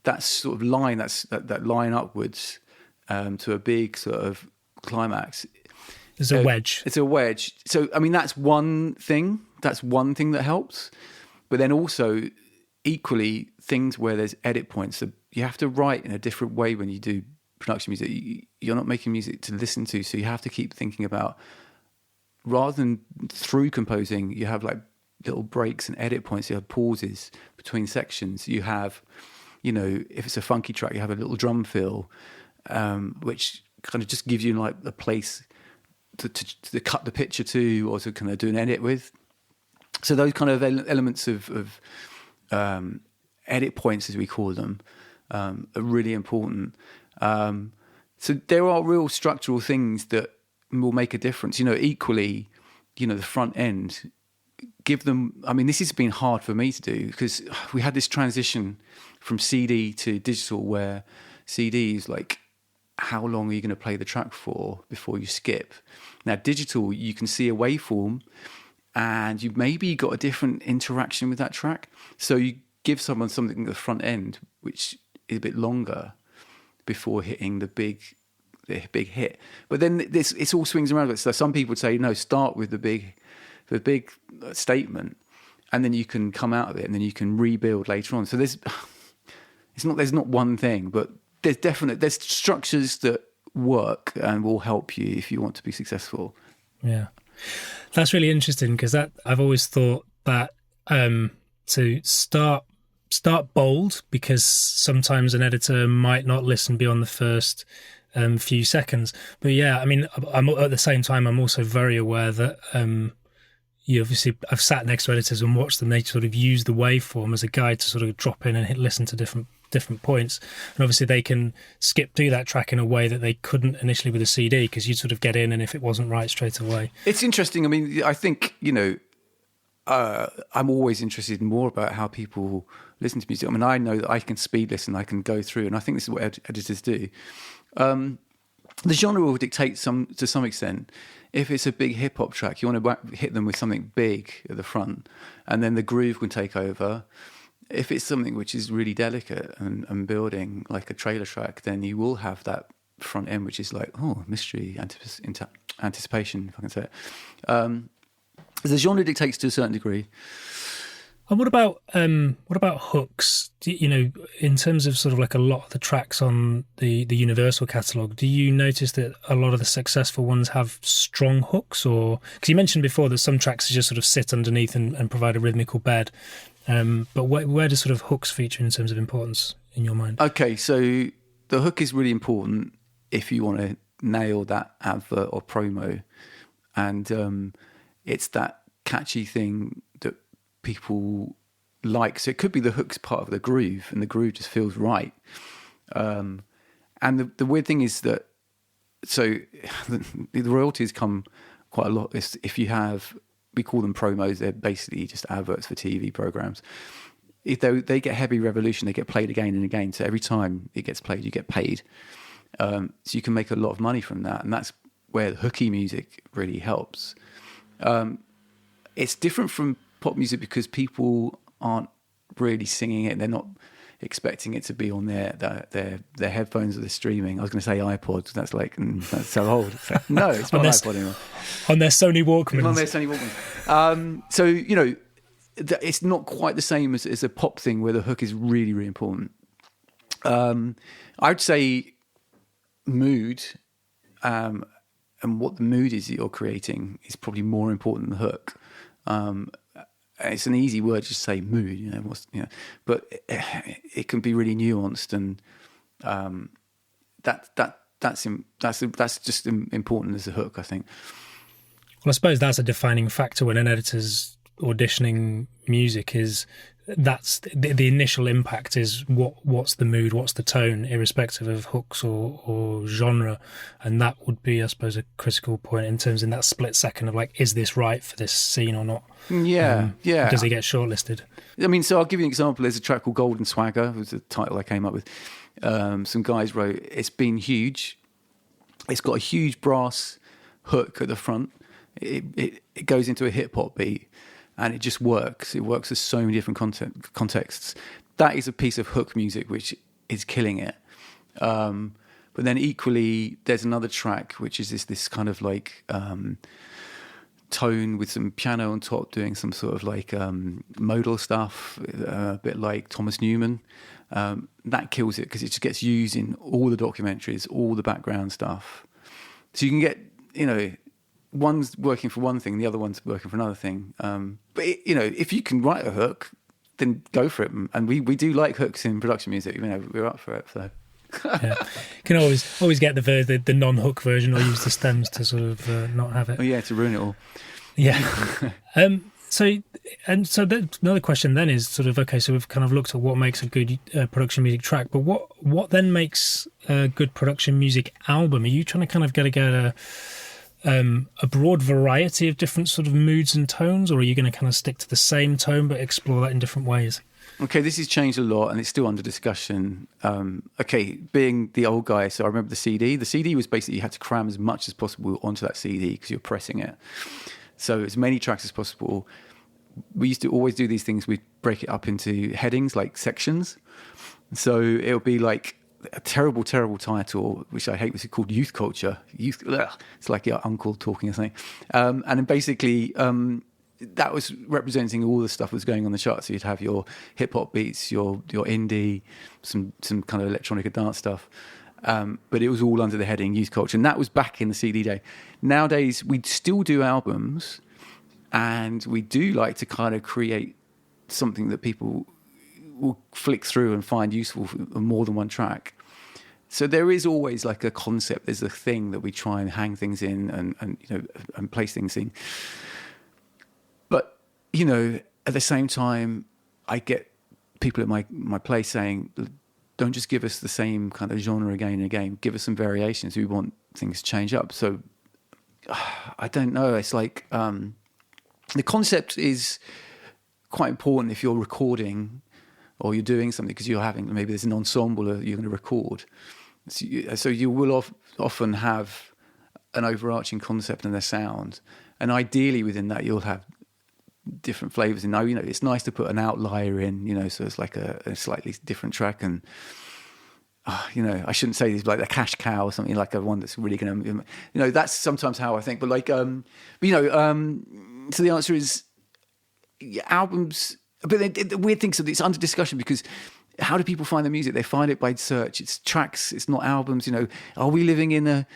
that sort of line, that line upwards to a big sort of climax. It's a wedge. It's a wedge. So, that's one thing. That's one thing that helps. But then also, equally, things where there's edit points. So you have to write in a different way when you do production music. You're not making music to listen to, so you have to keep thinking about, rather than through composing, you have little breaks and edit points. You have pauses between sections. You have, if it's a funky track, you have a little drum fill, which kind of just gives you a place to cut the picture to, or to kind of do an edit with. So those kind of elements of edit points, as we call them, are really important. So there are real structural things that will make a difference. Equally, the front end, give them. This has been hard for me to do because we had this transition from CD to digital, where CD is how long are you going to play the track for before you skip? Now, digital, you can see a waveform and you've maybe got a different interaction with that track. So you give someone something at the front end, which is a bit longer before hitting the big hit. But then it all swings around. So some people would say, no, start with the big statement, and then you can come out of it and then you can rebuild later on. So there's not one thing, but there's structures that work and will help you if you want to be successful. Yeah, that's really interesting because I've always thought that to start start bold, because sometimes an editor might not listen beyond the first few seconds. But yeah, I mean, I'm at the same time, I'm also very aware that obviously I've sat next to editors and watched them. They sort of use the waveform as a guide to sort of drop in and listen to different points, and obviously they can skip through that track in a way that they couldn't initially with a CD, because you'd sort of get in, and if it wasn't right straight away. It's interesting. I mean, I think, I'm always interested more about how people listen to music. I mean, I know that I can speed listen, I can go through, and I think this is what editors do. The genre will dictate to some extent. If it's a big hip hop track, you want to hit them with something big at the front, and then the groove can take over. If it's something which is really delicate and building, like a trailer track, then you will have that front end, which is like, mystery, anticipation, if I can say it. The genre dictates to a certain degree. And what about hooks? In terms of sort of like a lot of the tracks on the Universal catalogue, do you notice that a lot of the successful ones have strong hooks? Or because you mentioned before that some tracks just sort of sit underneath and provide a rhythmical bed, but where do sort of hooks feature in terms of importance in your mind? Okay, so the hook is really important if you want to nail that advert or promo, and it's that catchy thing that people like. So it could be the hook's part of the groove, and the groove just feels right. And the weird thing is that, so the royalties come quite a lot. If you have, we call them promos, they're basically just adverts for TV programs. If they get heavy revolution, they get played again and again. So every time it gets played, you get paid. So you can make a lot of money from that. And that's where the hooky music really helps. It's different from pop music because people aren't really singing it. They're not expecting it to be on their headphones or their streaming. I was going to say iPods. That's like, that's so old. It's like, no, it's not an iPod anymore. On their Sony Walkmans. On their Sony Walkmans. So, it's not quite the same as a pop thing where the hook is really, really important. I'd say mood, and what the mood is that you're creating is probably more important than the hook. It's an easy word to say mood, but it can be really nuanced, and that's just important as a hook, I think. Well, I suppose that's a defining factor when an editor's auditioning music is that's the initial impact is what's the mood, what's the tone, irrespective of hooks or genre, and that would be, I suppose, a critical point in terms in that split second of like, is this right for this scene or not? Yeah. Does it get shortlisted? I mean, so I'll give you an example. There's a track called Golden Swagger, was the title I came up with. Some guys wrote, it's been huge. It's got a huge brass hook at the front. It goes into a hip hop beat. And it just works. It works with so many different contexts. That is a piece of hook music which is killing it. But then equally, there's another track which is this kind of like tone with some piano on top, doing some sort of like modal stuff, a bit like Thomas Newman. That kills it because it just gets used in all the documentaries, all the background stuff. So you can get, one's working for one thing, the other one's working for another thing. But if you can write a hook, then go for it. And we do like hooks in production music. We're up for it. So yeah, you can always get the non-hook version, or use the stems to sort of not have it. Oh yeah, to ruin it all. Yeah. So another question then is sort of, okay, so we've kind of looked at what makes a good production music track, but what then makes a good production music album? Are you trying to kind of get a broad variety of different sort of moods and tones, or are you going to kind of stick to the same tone but explore that in different ways? Okay, this has changed a lot and it's still under discussion. Being the old guy, so I remember the CD. The CD was basically, you had to cram as much as possible onto that CD because you're pressing it. So as many tracks as possible. We used to always do these things, we'd break it up into headings, like sections. So it'll be like a terrible title, which I hate, was called Youth Culture. It's like your uncle talking or something. And then basically, that was representing all the stuff that was going on the chart. So you'd have your hip hop beats, your indie, some kind of electronica dance stuff. But it was all under the heading Youth Culture. And that was back in the CD day. Nowadays, we still do albums, and we do like to kind of create something that people will flick through and find useful for more than one track. So there is always like a concept. There's a thing that we try and hang things in and place things in. But at the same time, I get people at my place saying, "Don't just give us the same kind of genre again and again. Give us some variations. We want things to change up." So I don't know. It's like the concept is quite important if you're recording or you're doing something, because you're having, maybe there's an ensemble that you're going to record. So you will often have an overarching concept and a sound, and ideally within that you'll have different flavors. And it's nice to put an outlier in, so it's like a slightly different track. And I shouldn't say it's like a cash cow or something, like a one that's really going to, that's sometimes how I think. But so the answer is albums. But the weird thing, so it's under discussion, because how do people find the music? They find it by search. It's tracks. It's not albums. Are we living in a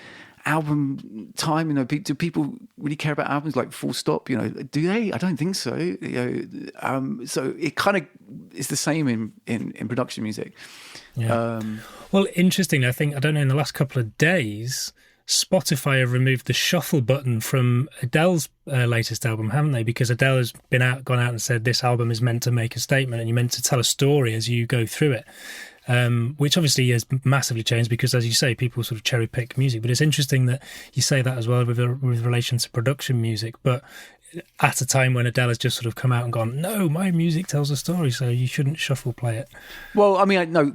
album time? Do people really care about albums? Like full stop? Do they? I don't think so. So it kind of is the same in production music. Yeah. Well, interesting. I don't know, in the last couple of days, Spotify have removed the shuffle button from Adele's latest album, haven't they? Because Adele has gone out and said this album is meant to make a statement and you're meant to tell a story as you go through it, which obviously has massively changed because, as you say, people sort of cherry pick music. But it's interesting that you say that as well with relation to production music. But at a time when Adele has just sort of come out and gone, no, my music tells a story, so you shouldn't shuffle play it. Well, I mean, no,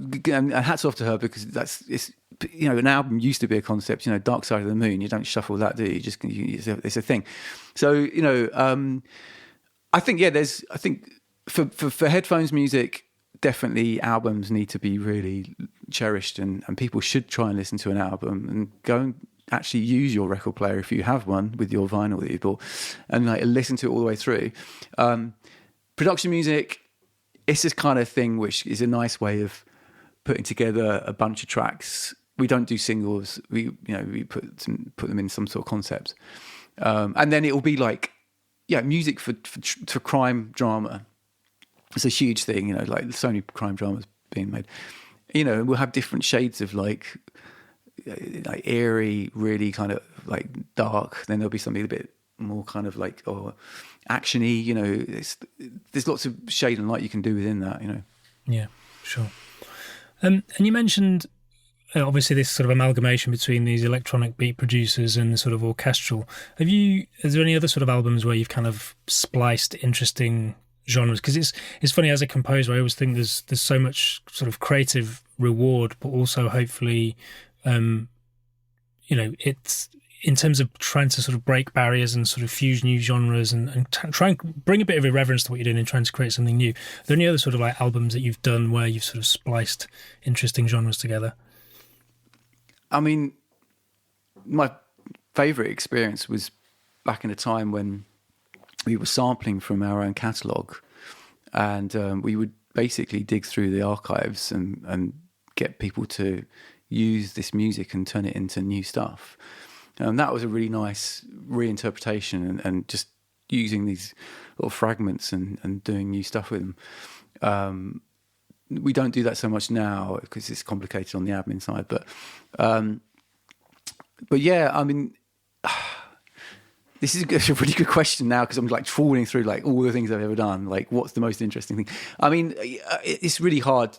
hats off to her, because it's an album used to be a concept. Dark Side of the Moon. You don't shuffle that, do you? It's a thing. So I think for headphones music, definitely albums need to be really cherished, and people should try and listen to an album and go and actually use your record player if you have one with your vinyl that you bought, and listen to it all the way through. Production music, it's this kind of thing which is a nice way of putting together a bunch of tracks. We don't do singles. We put them in some sort of concept, and then it will be like music for crime drama. It's a huge thing, like so many crime dramas being made. We'll have different shades of like eerie, really kind of like dark. Then there'll be something a bit more kind of like actiony. There's lots of shade and light you can do within that. Yeah, sure. And you mentioned obviously this sort of amalgamation between these electronic beat producers and the sort of orchestral. Is there any other sort of albums where you've kind of spliced interesting genres? Because it's funny, as a composer, I always think there's so much sort of creative reward, but also hopefully it's in terms of trying to sort of break barriers and sort of fuse new genres and try and bring a bit of irreverence to what you're doing and trying to create something new. Are there any other sort of like albums that you've done where you've sort of spliced interesting genres together? I mean, my favourite experience was back in a time when we were sampling from our own catalogue, and we would basically dig through the archives and get people to use this music and turn it into new stuff. And that was a really nice reinterpretation and just using these little fragments and doing new stuff with them. We don't do that so much now because it's complicated on the admin side. But yeah, I mean, this is a really good question now, because I'm like trawling through like all the things I've ever done. Like, what's the most interesting thing? I mean, it's really hard.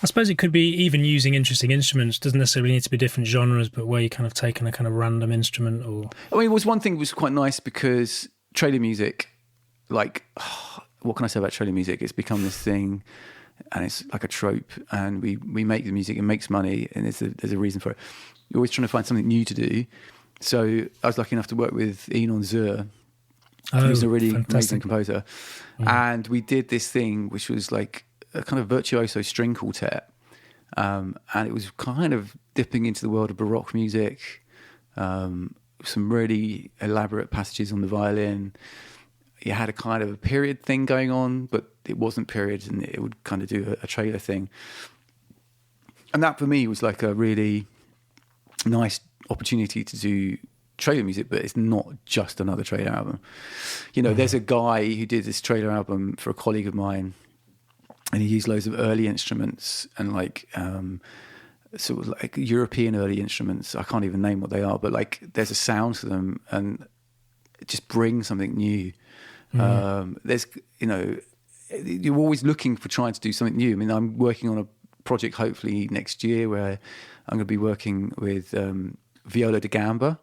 I suppose it could be even using interesting instruments. Doesn't necessarily need to be different genres, but where you kind of taken a kind of random instrument or... I mean, it was one thing that was quite nice, because trailer music, like, what can I say about trailer music? It's become this thing, and it's like a trope, and we make the music, it makes money, and there's a reason for it. You're always trying to find something new to do. So I was lucky enough to work with Enon Zur, who's a really amazing composer. And we did this thing which was like a kind of virtuoso string quartet, and it was kind of dipping into the world of Baroque music, some really elaborate passages on the violin. You had a kind of a period thing going on, but it wasn't period, and it would kind of do a trailer thing. And that for me was like a really nice opportunity to do trailer music, but it's not just another trailer album. You know, there's a guy who did this trailer album for a colleague of mine, and he used loads of early instruments and like sort of like European early instruments. I can't even name what they are, but like there's a sound to them, and it just brings something new. There's, you know, you're always looking for trying to do something new. I mean, I'm working on a project hopefully next year where I'm going to be working with viola da gamba,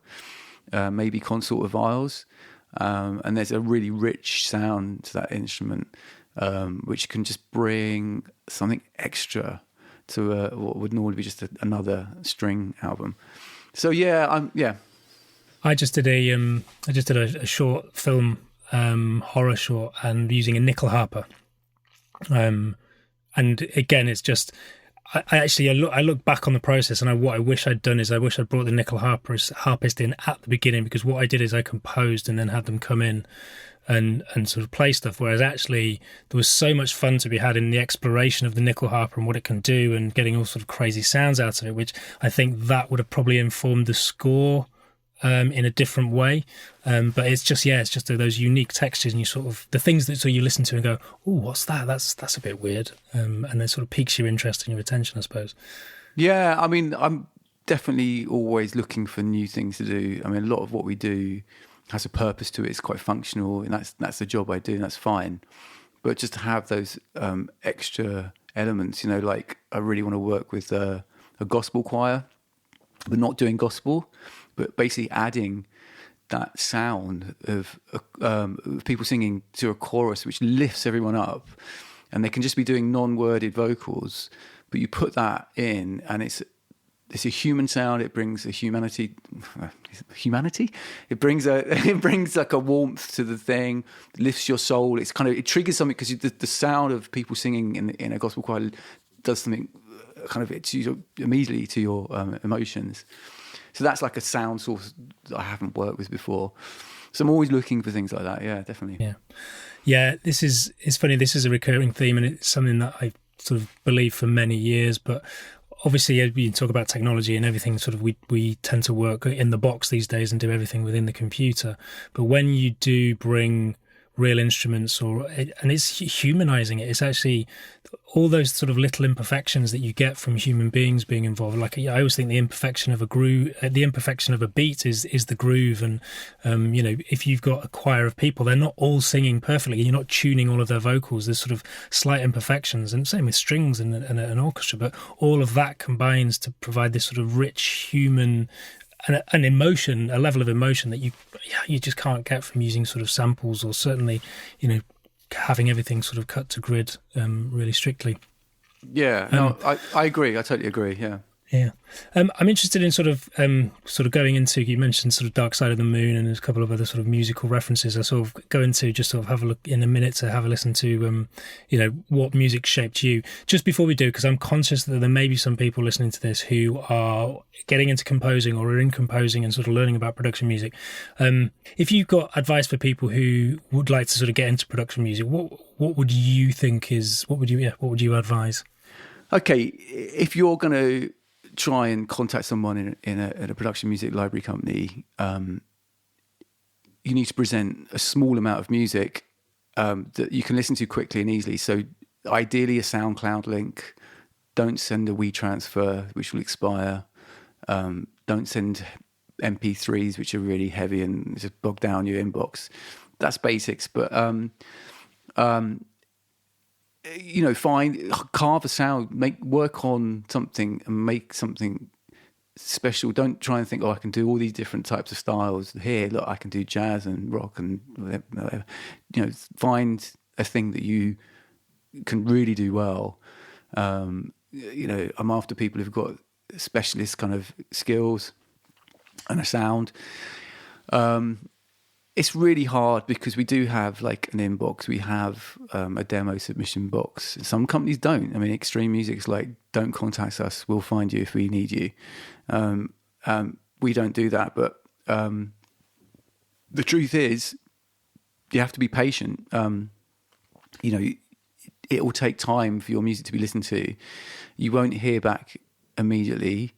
maybe consort of viols, and there's a really rich sound to that instrument, which can just bring something extra to what would normally be just another string album. So I just did a short film, horror short, and using a nickel harper, and again, it's just I look back on the process, and what I wish I'd done is I wish I'd brought the nickel harpist in at the beginning, because what I did is I composed and then had them come in and sort of play stuff, whereas actually there was so much fun to be had in the exploration of the nickel harper and what it can do and getting all sort of crazy sounds out of it, which I think that would have probably informed the score in a different way, but it's just those unique textures, and you sort of the things that you listen to and go, oh, what's that? That's a bit weird, and it sort of piques your interest and your attention, I suppose. Yeah, I mean, I'm definitely always looking for new things to do. I mean, a lot of what we do has a purpose to it. It's quite functional, and that's the job I do, and that's fine. But just to have those extra elements, you know, like I really want to work with a gospel choir, but not doing gospel, but basically adding that sound of people singing to a chorus, which lifts everyone up, and they can just be doing non-worded vocals, but you put that in, and it's a human sound. It brings a humanity. It brings like a warmth to the thing, lifts your soul. It triggers something, because the sound of people singing in a gospel choir does something kind of immediately to your emotions. So that's like a sound source that I haven't worked with before. So I'm always looking for things like that. Yeah, definitely. Yeah. It's funny. This is a recurring theme, and it's something that I sort of believe for many years. But obviously, as we talk about technology and everything, sort of we tend to work in the box these days and do everything within the computer. But when you do bring real instruments, and it's humanizing it, it's actually all those sort of little imperfections that you get from human beings being involved. Like I always think the imperfection of a groove, the imperfection of a beat is the groove, and you know, if you've got a choir of people, they're not all singing perfectly, you're not tuning all of their vocals, there's sort of slight imperfections, and same with strings and an orchestra, but all of that combines to provide this sort of rich human an emotion, a level of emotion that you just can't get from using sort of samples, or certainly, you know, having everything sort of cut to grid really strictly. Yeah, no, I agree. I totally agree. Yeah. Yeah. I'm interested in sort of going into, you mentioned sort of Dark Side of the Moon and there's a couple of other sort of musical references. I sort of go into just sort of have a look in a minute to have a listen to, you know, what music shaped you. Just before we do, because I'm conscious that there may be some people listening to this who are getting into composing or are in composing and sort of learning about production music. If you've got advice for people who would like to sort of get into production music, what would you think what would you advise? Okay, if you're going to try and contact someone in a production music library company, you need to present a small amount of music that you can listen to quickly and easily. So ideally a SoundCloud link. Don't send a WeTransfer, which will expire. Don't send MP3s, which are really heavy and just bog down your inbox. That's basics, but you know, carve a sound, work on something and make something special. Don't try and think, I can do all these different types of styles. Here, look, I can do jazz and rock and whatever. You know, find a thing that you can really do well. You know, I'm after people who've got specialist kind of skills and a sound. It's really hard because we do have like an inbox. We have a demo submission box. Some companies don't. I mean, Extreme Music's like, don't contact us. We'll find you if we need you. We don't do that. But the truth is, you have to be patient. You know, it will take time for your music to be listened to. You won't hear back immediately.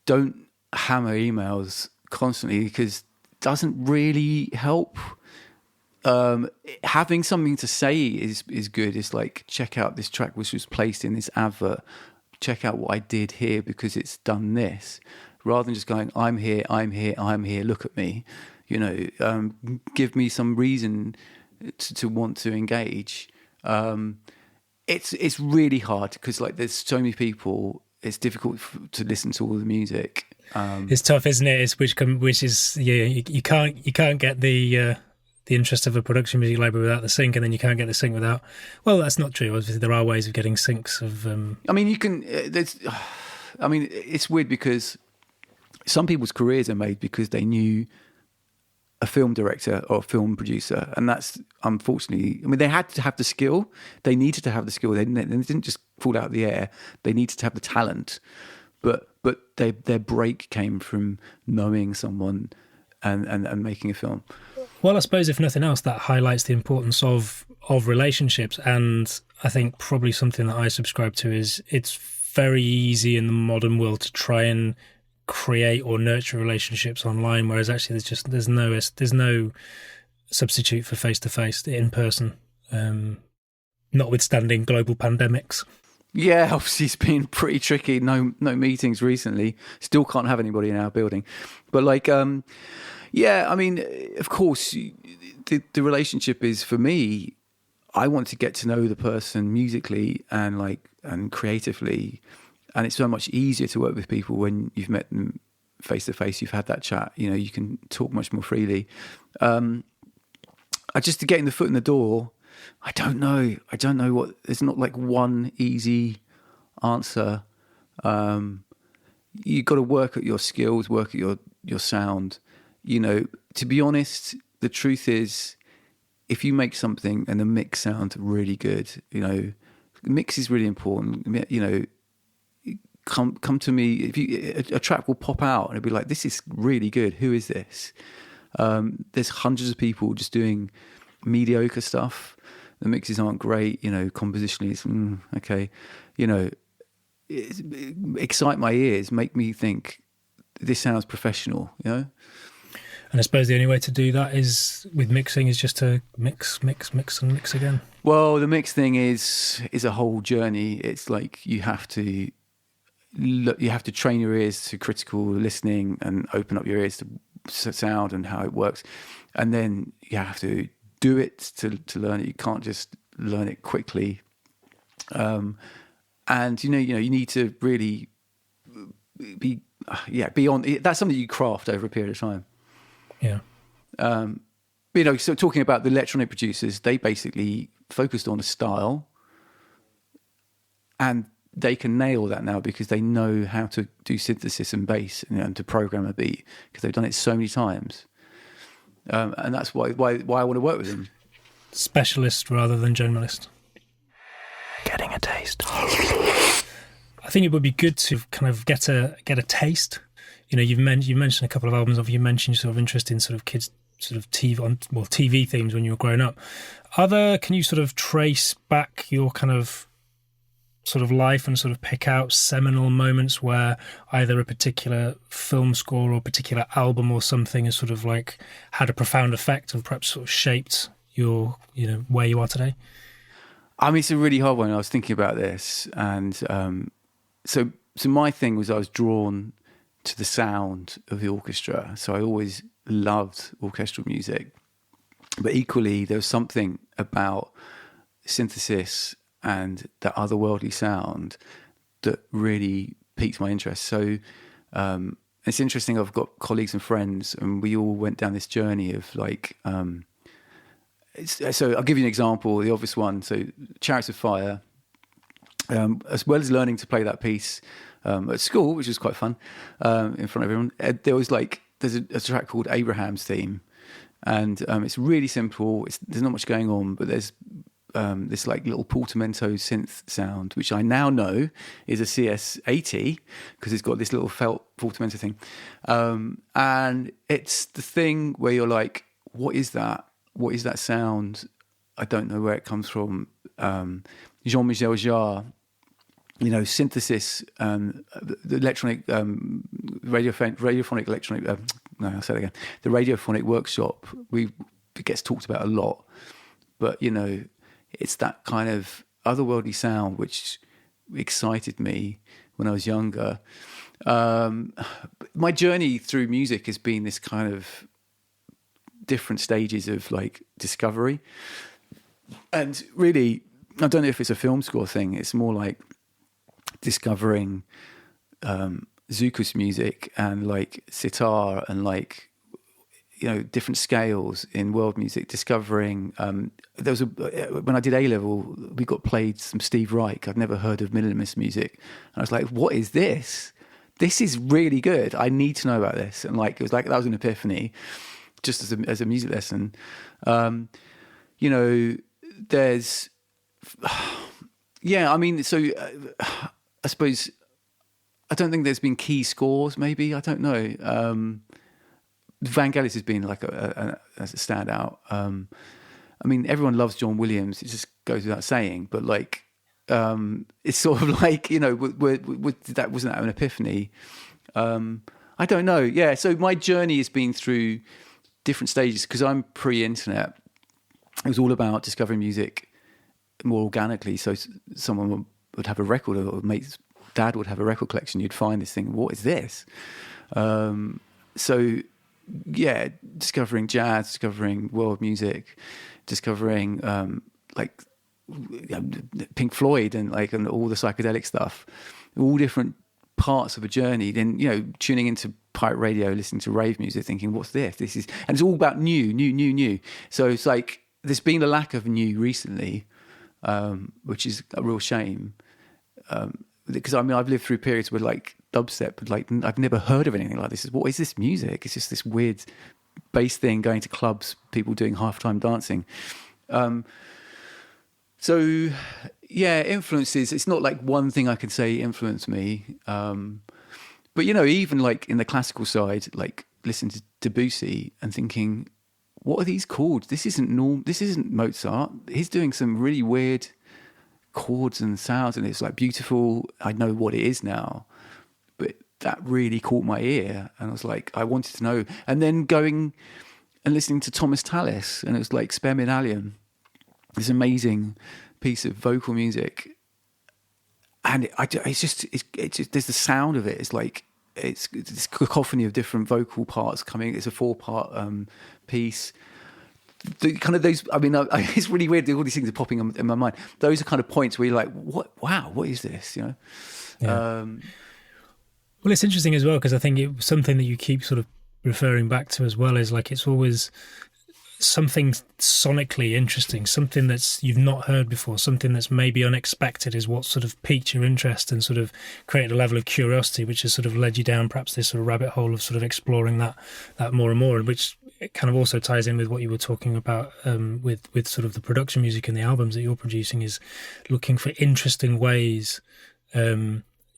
Don't hammer emails constantly because it doesn't really help. Having something to say is good. It's like, check out this track which was placed in this advert. Check out what I did here because it's done this. Rather than just going, I'm here, look at me. Give me some reason to want to engage. It's really hard because like there's so many people. It's difficult to listen to all the music. It's tough, isn't it? It's which is you can't get the interest of a production music library without the sync, and then you can't get the sync without. Well, that's not true. Obviously, there are ways of getting syncs of. I mean, you can. It's weird because some people's careers are made because they knew a film director or a film producer, and that's unfortunately. I mean, they had to have the skill. They needed to have the skill. They didn't just fall out of the air. They needed to have the talent, but their break came from knowing someone and making a film. Well, I suppose if nothing else, that highlights the importance of relationships, and I think probably something that I subscribe to is it's very easy in the modern world to try and create or nurture relationships online, whereas actually there's no substitute for face-to-face, in person, notwithstanding global pandemics. Yeah, obviously it's been pretty tricky. No meetings recently. Still can't have anybody in our building, but like, yeah, I mean, of course, the relationship is, for me, I want to get to know the person musically and creatively. And it's so much easier to work with people when you've met them face to face. You've had that chat. You can talk much more freely. Just to getting the foot in the door, I don't know what. There's not like one easy answer. You've got to work at your skills, work at your sound. To be honest, the truth is, if you make something and the mix sounds really good, mix is really important. Come to me. If a track will pop out and it'll be like, this is really good. Who is this? There's hundreds of people just doing mediocre stuff. The mixes aren't great. Compositionally, it's okay. Excite my ears, make me think this sounds professional. And I suppose the only way to do that is with mixing is just to mix and mix again. Well, the mix thing is a whole journey. It's like you have to train your ears to critical listening and open up your ears to sound and how it works, and then you have to do it to learn it. You can't just learn it quickly, and you need to really be on. That's something you craft over a period of time. Yeah. So talking about the electronic producers, they basically focused on a style, and they can nail that now because they know how to do synthesis and bass and to program a beat because they've done it so many times. And that's why I want to work with them. Specialist rather than generalist. Getting a taste. I think it would be good to kind of get a taste. You've mentioned a couple of albums of. You mentioned your sort of interest in sort of kids, sort of TV themes when you were growing up. Can you sort of trace back your kind of sort of life and sort of pick out seminal moments where either a particular film score or a particular album or something has sort of like had a profound effect and perhaps sort of shaped your, where you are today? I mean, it's a really hard one. I was thinking about this, and so my thing was I was drawn to the sound of the orchestra. So I always loved orchestral music, but equally there was something about synthesis and that otherworldly sound that really piqued my interest. So it's interesting, I've got colleagues and friends, and we all went down this journey of like, so I'll give you an example, the obvious one. So Chariots of Fire, as well as learning to play that piece at school, which was quite fun, in front of everyone, there's a track called Abraham's Theme, and it's really simple. There's not much going on, but there's this like little portamento synth sound, which I now know is a CS80 because it's got this little felt portamento thing, and it's the thing where you're like, what is that? What is that sound? I don't know where it comes from. Jean-Michel Jarre synthesis, the electronic radiophonic electronic. No, I'll say it again. The radiophonic workshop it gets talked about a lot, but it's that kind of otherworldly sound which excited me when I was younger. My journey through music has been this kind of different stages of like discovery, and really, I don't know if it's a film score thing. It's more like discovering Zukus music and like sitar and like different scales in world music. Discovering there was when I did A-level, we got played some Steve Reich. I'd never heard of minimalist music, and I was like, "What is this? This is really good. I need to know about this." And like it was like that was an epiphany, just as a music lesson. There's I suppose I don't think there's been key scores. Maybe I don't know. Vangelis has been like as a standout. Everyone loves John Williams. It just goes without saying. But like, it's sort of like that wasn't that an epiphany? I don't know. Yeah. So my journey has been through different stages because I'm pre-internet. It was all about discovering music more organically. So someone would have a record, or mate's dad would have a record collection. You'd find this thing. What is this? Discovering jazz, discovering world music, discovering Pink Floyd and all the psychedelic stuff, all different parts of a journey. Then tuning into pirate radio, listening to rave music, thinking, "What's this? This is," and it's all about new. So it's like there's been a lack of new recently, which is a real shame. Because I've lived through periods where like dubstep, but like I've never heard of anything like this. What is this music? It's just this weird bass thing going to clubs, people doing halftime dancing. Influences. It's not like one thing I can say influenced me. But even like in the classical side, like listening to Debussy and thinking, what are these chords? This isn't This isn't Mozart. He's doing some really weird chords and sounds, and it's like beautiful. I know what it is now, but that really caught my ear, and I was like, I wanted to know. And then going and listening to Thomas Tallis, and it was like Spare Me an Alien, this amazing piece of vocal music, and it's just there's the sound of it. It's like it's this cacophony of different vocal parts coming. It's a 4-part piece. The kind of those, it's really weird. All these things are popping in my mind. Those are kind of points where you're like, "What? Wow, what is this?" Yeah. Well, it's interesting as well because I think it's something that you keep sort of referring back to as well. Is like it's always something sonically interesting, something that's you've not heard before, something that's maybe unexpected is what sort of piqued your interest and sort of created a level of curiosity, which has sort of led you down perhaps this sort of rabbit hole of sort of exploring that more and more, and which it kind of also ties in with what you were talking about with sort of the production music and the albums that you're producing, is looking for interesting ways,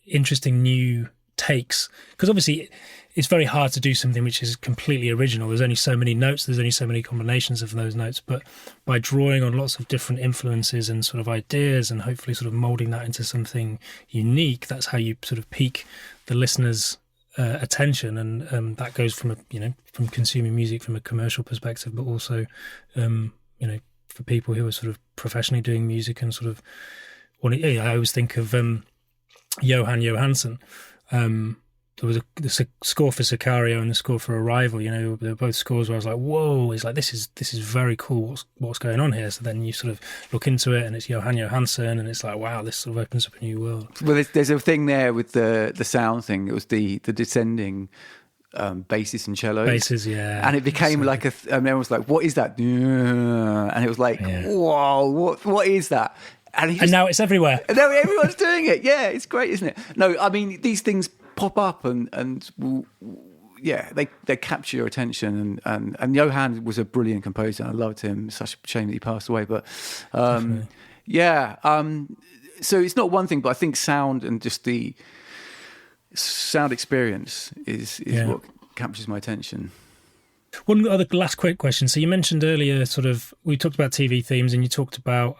interesting new takes, because obviously it's very hard to do something which is completely original. There's only so many notes, there's only so many combinations of those notes, but by drawing on lots of different influences and sort of ideas and hopefully sort of moulding that into something unique, that's how you sort of pique the listener's attention, and that goes from from consuming music from a commercial perspective, but also for people who are sort of professionally doing music and sort of I always think of Johan Johansson. There was a score for Sicario and the score for Arrival. They were both scores where I was like, "Whoa!" It's like this is very cool. What's going on here? So then you sort of look into it, and it's Johan Johansson, and it's like, wow, this sort of opens up a new world. Well, there's a thing there with the sound thing. It was the descending basses and cellos. Basses, yeah. And it became like everyone was like, "What is that?" And it was like, "Whoa, what is that?" And now it's everywhere. Now everyone's doing it. Yeah, it's great, isn't it? No, these things pop up and they capture your attention, and Johan was a brilliant composer. I loved him. Such a shame that he passed away, but so it's not one thing, but I think sound and just the sound experience is what captures my attention. One other last quick question. So you mentioned earlier we talked about TV themes, and you talked about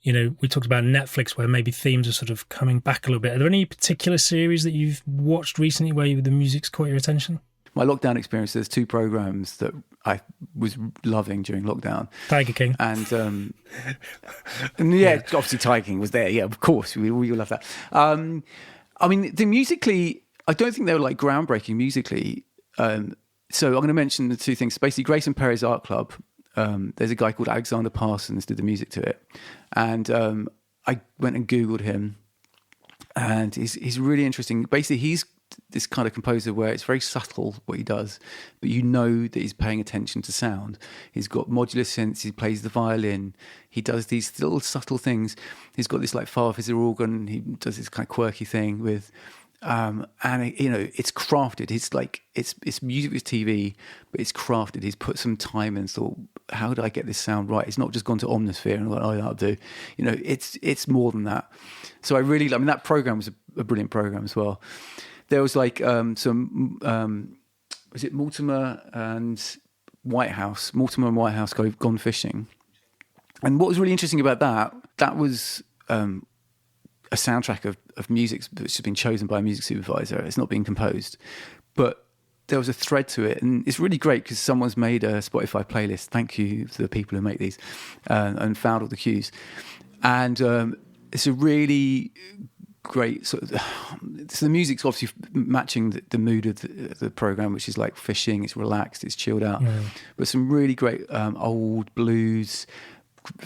we talked about Netflix where maybe themes are sort of coming back a little bit. Are there any particular series that you've watched recently where the music's caught your attention? My lockdown experience, there's 2 programs that I was loving during lockdown. Tiger King. And obviously Tiger King was there. Yeah, of course. We all love that. I mean, musically, I don't think they were like groundbreaking musically. So I'm going to mention the 2 things. Basically, Grace and Perry's Art Club. There's a guy called Alexander Parsons did the music to it. And I went and Googled him. And he's really interesting. Basically, he's this kind of composer where it's very subtle what he does, but you know that he's paying attention to sound. He's got modular synths, he plays the violin, he does these little subtle things. He's got this like Farfisa organ, he does this kind of quirky thing with and it's crafted. It's music with TV, but it's crafted. He's put some time and thought, how do I get this sound right? It's not just gone to Omnisphere and gone, that'll do. It's more than that. So that program was a brilliant program as well. There was like some, was it Mortimer and Whitehouse? Mortimer and Whitehouse gone fishing. And what was really interesting about that was a soundtrack of music which has been chosen by a music supervisor. It's not being composed. But there was a thread to it. And it's really great because someone's made a Spotify playlist. Thank you to the people who make these and found all the cues. And it's a really great sort of, so the music's obviously matching the mood of the program, which is like fishing. It's relaxed, it's chilled out, but some really great old blues,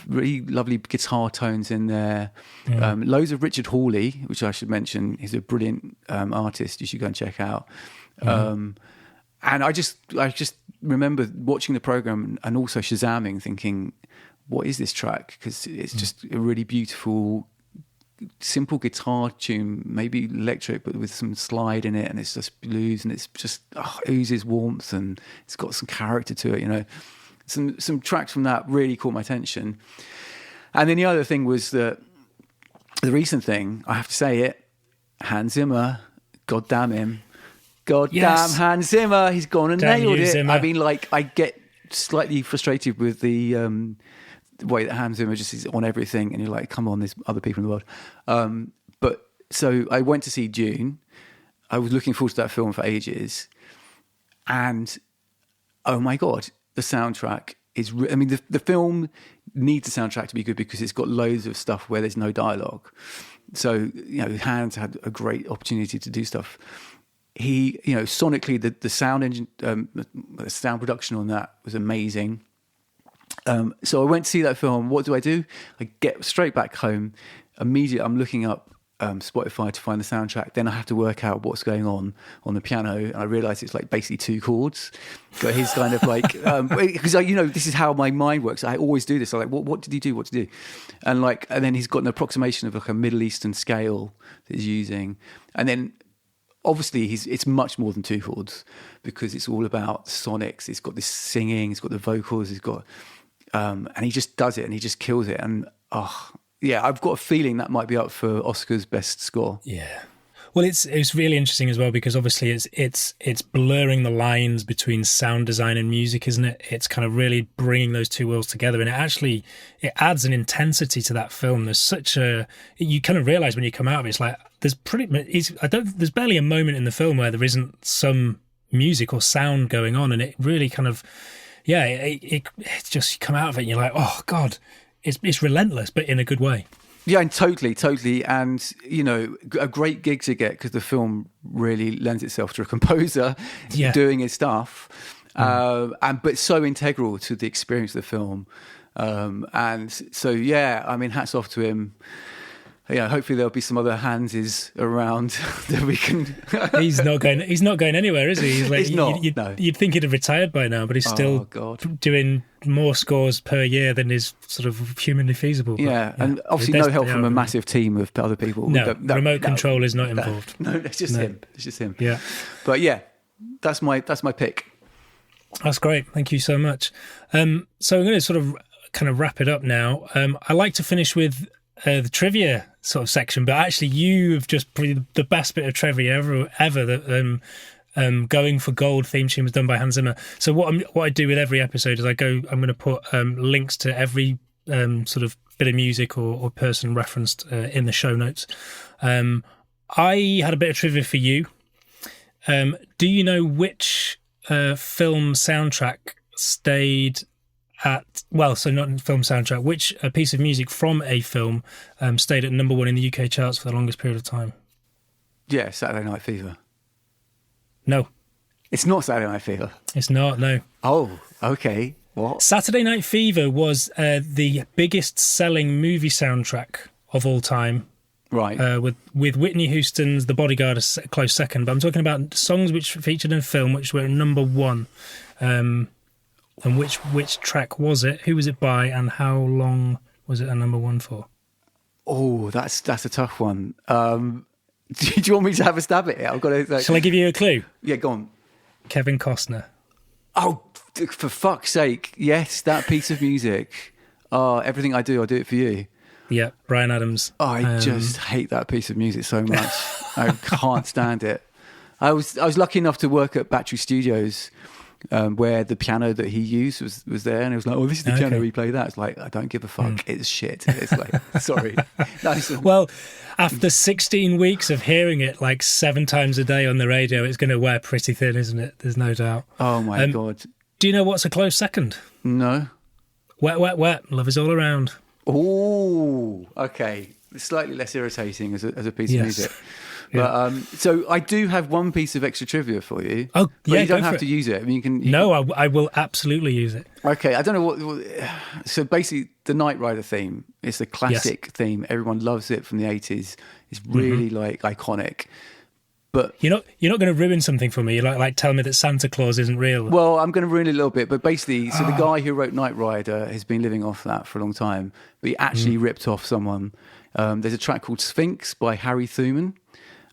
really lovely guitar tones in there. Loads of Richard Hawley, which I should mention. He's a brilliant artist. You should go and check out. And I just remember watching the program and also Shazamming, thinking, what is this track? Because it's just a really beautiful, simple guitar tune, maybe electric, but with some slide in it, and it's just blues, and it's just oozes warmth, and it's got some character to it. Some tracks from that really caught my attention. And then the other thing was that the recent thing, I have to say it, Hans Zimmer, God damn him, damn Hans Zimmer, he's gone and nailed it. Zimmer. I mean, like, I get slightly frustrated with the way that Hans Zimmer just is on everything, and you're like, come on, there's other people in the world. But so I went to see Dune. I was looking forward to that film for ages, and oh my god, the soundtrack is. The film needs the soundtrack to be good because it's got loads of stuff where there's no dialogue. So Hans had a great opportunity to do stuff. He, sonically, the sound engine, the sound production on that was amazing. So I went to see that film. What do? I get straight back home. Immediately, I'm looking up Spotify to find the soundtrack. Then I have to work out what's going on the piano. And I realise it's like basically 2 chords. So he's kind of like, because this is how my mind works. I always do this. I'm like, what did he do? What did he do? And then he's got an approximation of like a Middle Eastern scale that he's using. And then obviously it's much more than 2 chords because it's all about sonics. It's got this singing. It's got the vocals. It's got and he just does it and he just kills it. And I've got a feeling that might be up for Oscar's best score. Yeah. Well, it's really interesting as well because obviously it's blurring the lines between sound design and music, isn't it? It's kind of really bringing those 2 worlds together, and it adds an intensity to that film. There's you kind of realise when you come out of it, it's like there's barely a moment in the film where there isn't some music or sound going on, and it really kind of it's just, you come out of it and you're like, oh god, it's relentless, but in a good way. Yeah, and totally. And, a great gig to get because the film really lends itself to a composer doing his stuff. But so integral to the experience of the film. And so, hats off to him. Hopefully there'll be some other Hanses around that we can. He's not going anywhere, is he? He's not. You'd think he'd have retired by now, but he's still doing more scores per year than is sort of humanly feasible. And obviously no help from a massive team of other people. No, remote control is not involved. No, it's just him. It's just him. Yeah, but that's my pick. That's great. Thank you so much. So I'm going to sort of kind of wrap it up now. I like to finish with the trivia sort of section, but actually you have just probably the best bit of trivia ever that Going for Gold theme tune was done by Hans Zimmer. So what I do with every episode is I'm going to put links to every sort of bit of music or person referenced in the show notes. I had a bit of trivia for you. Do you know which film soundtrack stayed at, well, so not film soundtrack, which piece of music from a film stayed at number 1 in the UK charts for the longest period of time? Yeah, Saturday Night Fever. No. It's not Saturday Night Fever. It's not, no. Oh, okay. What? Saturday Night Fever was the biggest selling movie soundtrack of all time. Right. With Whitney Houston's The Bodyguard a close second. But I'm talking about songs which featured in film which were number 1. And which track was it? Who was it by? And how long was it a number 1 for? Oh, that's a tough one. Do you want me to have a stab at it? I've got to. Shall I give you a clue? Yeah, go on. Kevin Costner. Oh, for fuck's sake! Yes, that piece of music. Oh, everything I do it for you. Yeah, Bryan Adams. Oh, I just hate that piece of music so much. I can't stand it. I was lucky enough to work at Battery Studios, where the piano that he used was there, and it was like, oh, this is the piano we play that. It's like, I don't give a fuck. It's shit. It's like, sorry. Well, after 16 weeks of hearing it like 7 times a day on the radio, it's going to wear pretty thin, isn't it? There's no doubt. Oh my God. Do you know what's a close second? No. Wet, wet, wet. Love is all around. Oh, okay. It's slightly less irritating as a piece of music. But so I do have one piece of extra trivia for you. Oh, but yeah, you don't have to use it. I mean, I will absolutely use it. Okay, I don't know what. So basically, the Knight Rider theme is a classic theme. Everyone loves it from the 80s. It's really like iconic. But you're not going to ruin something for me. You're like tell me that Santa Claus isn't real. Well, I'm going to ruin it a little bit. But basically, so the guy who wrote Knight Rider has been living off that for a long time. But he actually ripped off someone. There's a track called Sphinx by Harry Thuman.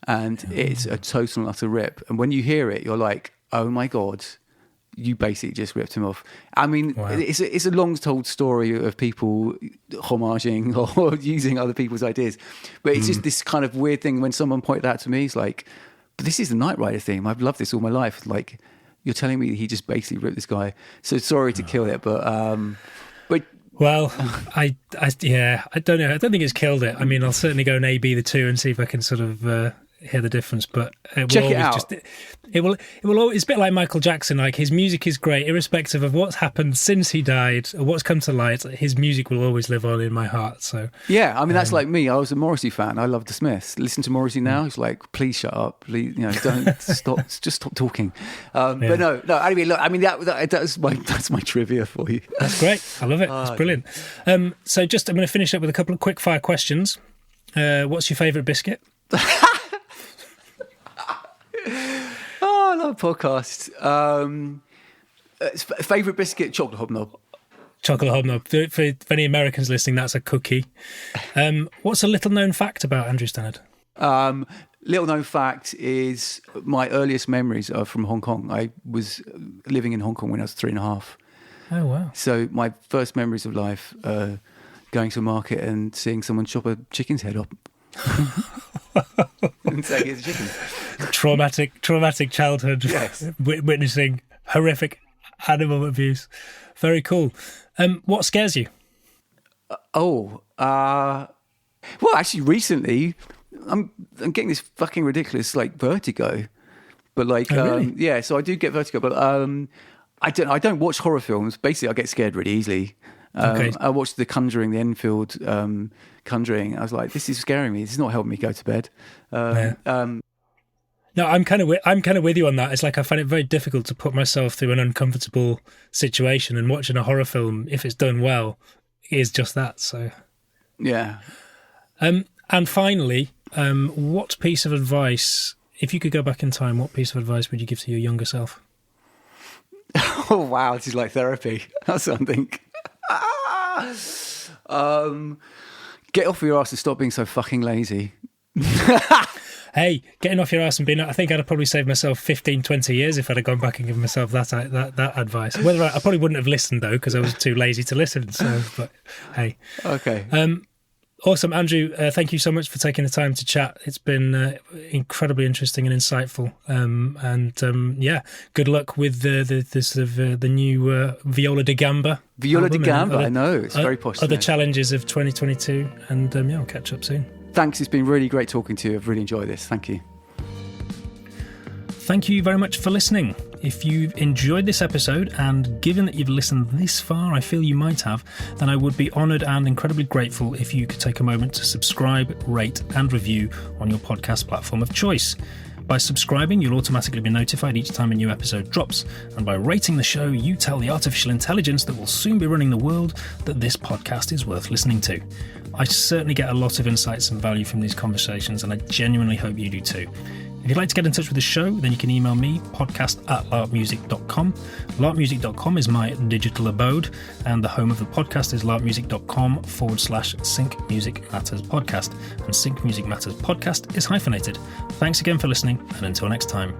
And it's a total and utter rip. And when you hear it, you're like, oh my God, you basically just ripped him off. I mean, it's a long told story of people homaging or using other people's ideas. But it's just this kind of weird thing when someone pointed that out to me, it's like, but this is the Knight Rider theme. I've loved this all my life. Like, you're telling me he just basically ripped this guy. So sorry to kill it, but well, I don't know. I don't think it's killed it. I mean, I'll certainly go and A/B the two and see if I can sort of hear the difference. But check it out. It will always, it's a bit like Michael Jackson. Like, his music is great, irrespective of what's happened since he died or what's come to light. His music will always live on in my heart. So yeah, I mean, that's like me. I was a Morrissey fan. I love the Smiths. Listen to Morrissey now. He's like, please shut up. Please, don't stop. Just stop talking. But no. I mean, look. I mean, that's my trivia for you. That's great. I love it. It's brilliant. So I'm going to finish up with a couple of quick fire questions. What's your favourite biscuit? Oh, I love podcasts. Favourite biscuit, chocolate hobnob. Chocolate hobnob. For any Americans listening, that's a cookie. What's a little known fact about Andrew Stannard? Little known fact is my earliest memories are from Hong Kong. I was living in Hong Kong when I was 3.5. Oh, wow. So my first memories of life, going to a market and seeing someone chop a chicken's head up. And saying it's a chicken. Traumatic childhood. Yes. Witnessing horrific animal abuse. Very cool. What scares you? Well, actually, recently, I'm getting this fucking ridiculous like vertigo. But like, really? So I do get vertigo. But I don't watch horror films. Basically, I get scared really easily. Okay. I watched The Conjuring, the Enfield Conjuring. I was like, this is scaring me. This is not helping me go to bed. No, I'm kind of with you on that. It's like I find it very difficult to put myself through an uncomfortable situation, and watching a horror film, if it's done well, is just that. So yeah. And finally, what piece of advice, if you could go back in time, what piece of advice would you give to your younger self? Oh wow, this is like therapy. That's something. Get off your ass and stop being so fucking lazy. Hey, getting off your ass and being... I think I'd have probably saved myself 15, 20 years if I'd have gone back and given myself that advice. Whether I probably wouldn't have listened, though, because I was too lazy to listen. So, but hey. Okay. Awesome, Andrew. Thank you so much for taking the time to chat. It's been incredibly interesting and insightful. Good luck with the sort of the new Viola da Gamba. Viola da Gamba, I know. It's very possible. Other challenges of 2022. And we'll catch up soon. Thanks. It's been really great talking to you. I've really enjoyed this. Thank you. Thank you very much for listening. If you've enjoyed this episode, and given that you've listened this far, I feel you might have, then I would be honoured and incredibly grateful if you could take a moment to subscribe, rate and review on your podcast platform of choice. By subscribing, you'll automatically be notified each time a new episode drops, and by rating the show, you tell the artificial intelligence that will soon be running the world that this podcast is worth listening to. I certainly get a lot of insights and value from these conversations, and I genuinely hope you do too. If you'd like to get in touch with the show, then you can email me, podcast@larpmusic.com. Larpmusic.com is my digital abode, and the home of the podcast is larpmusic.com/Sync Music Matters Podcast. And Sync Music Matters Podcast is hyphenated. Thanks again for listening, and until next time.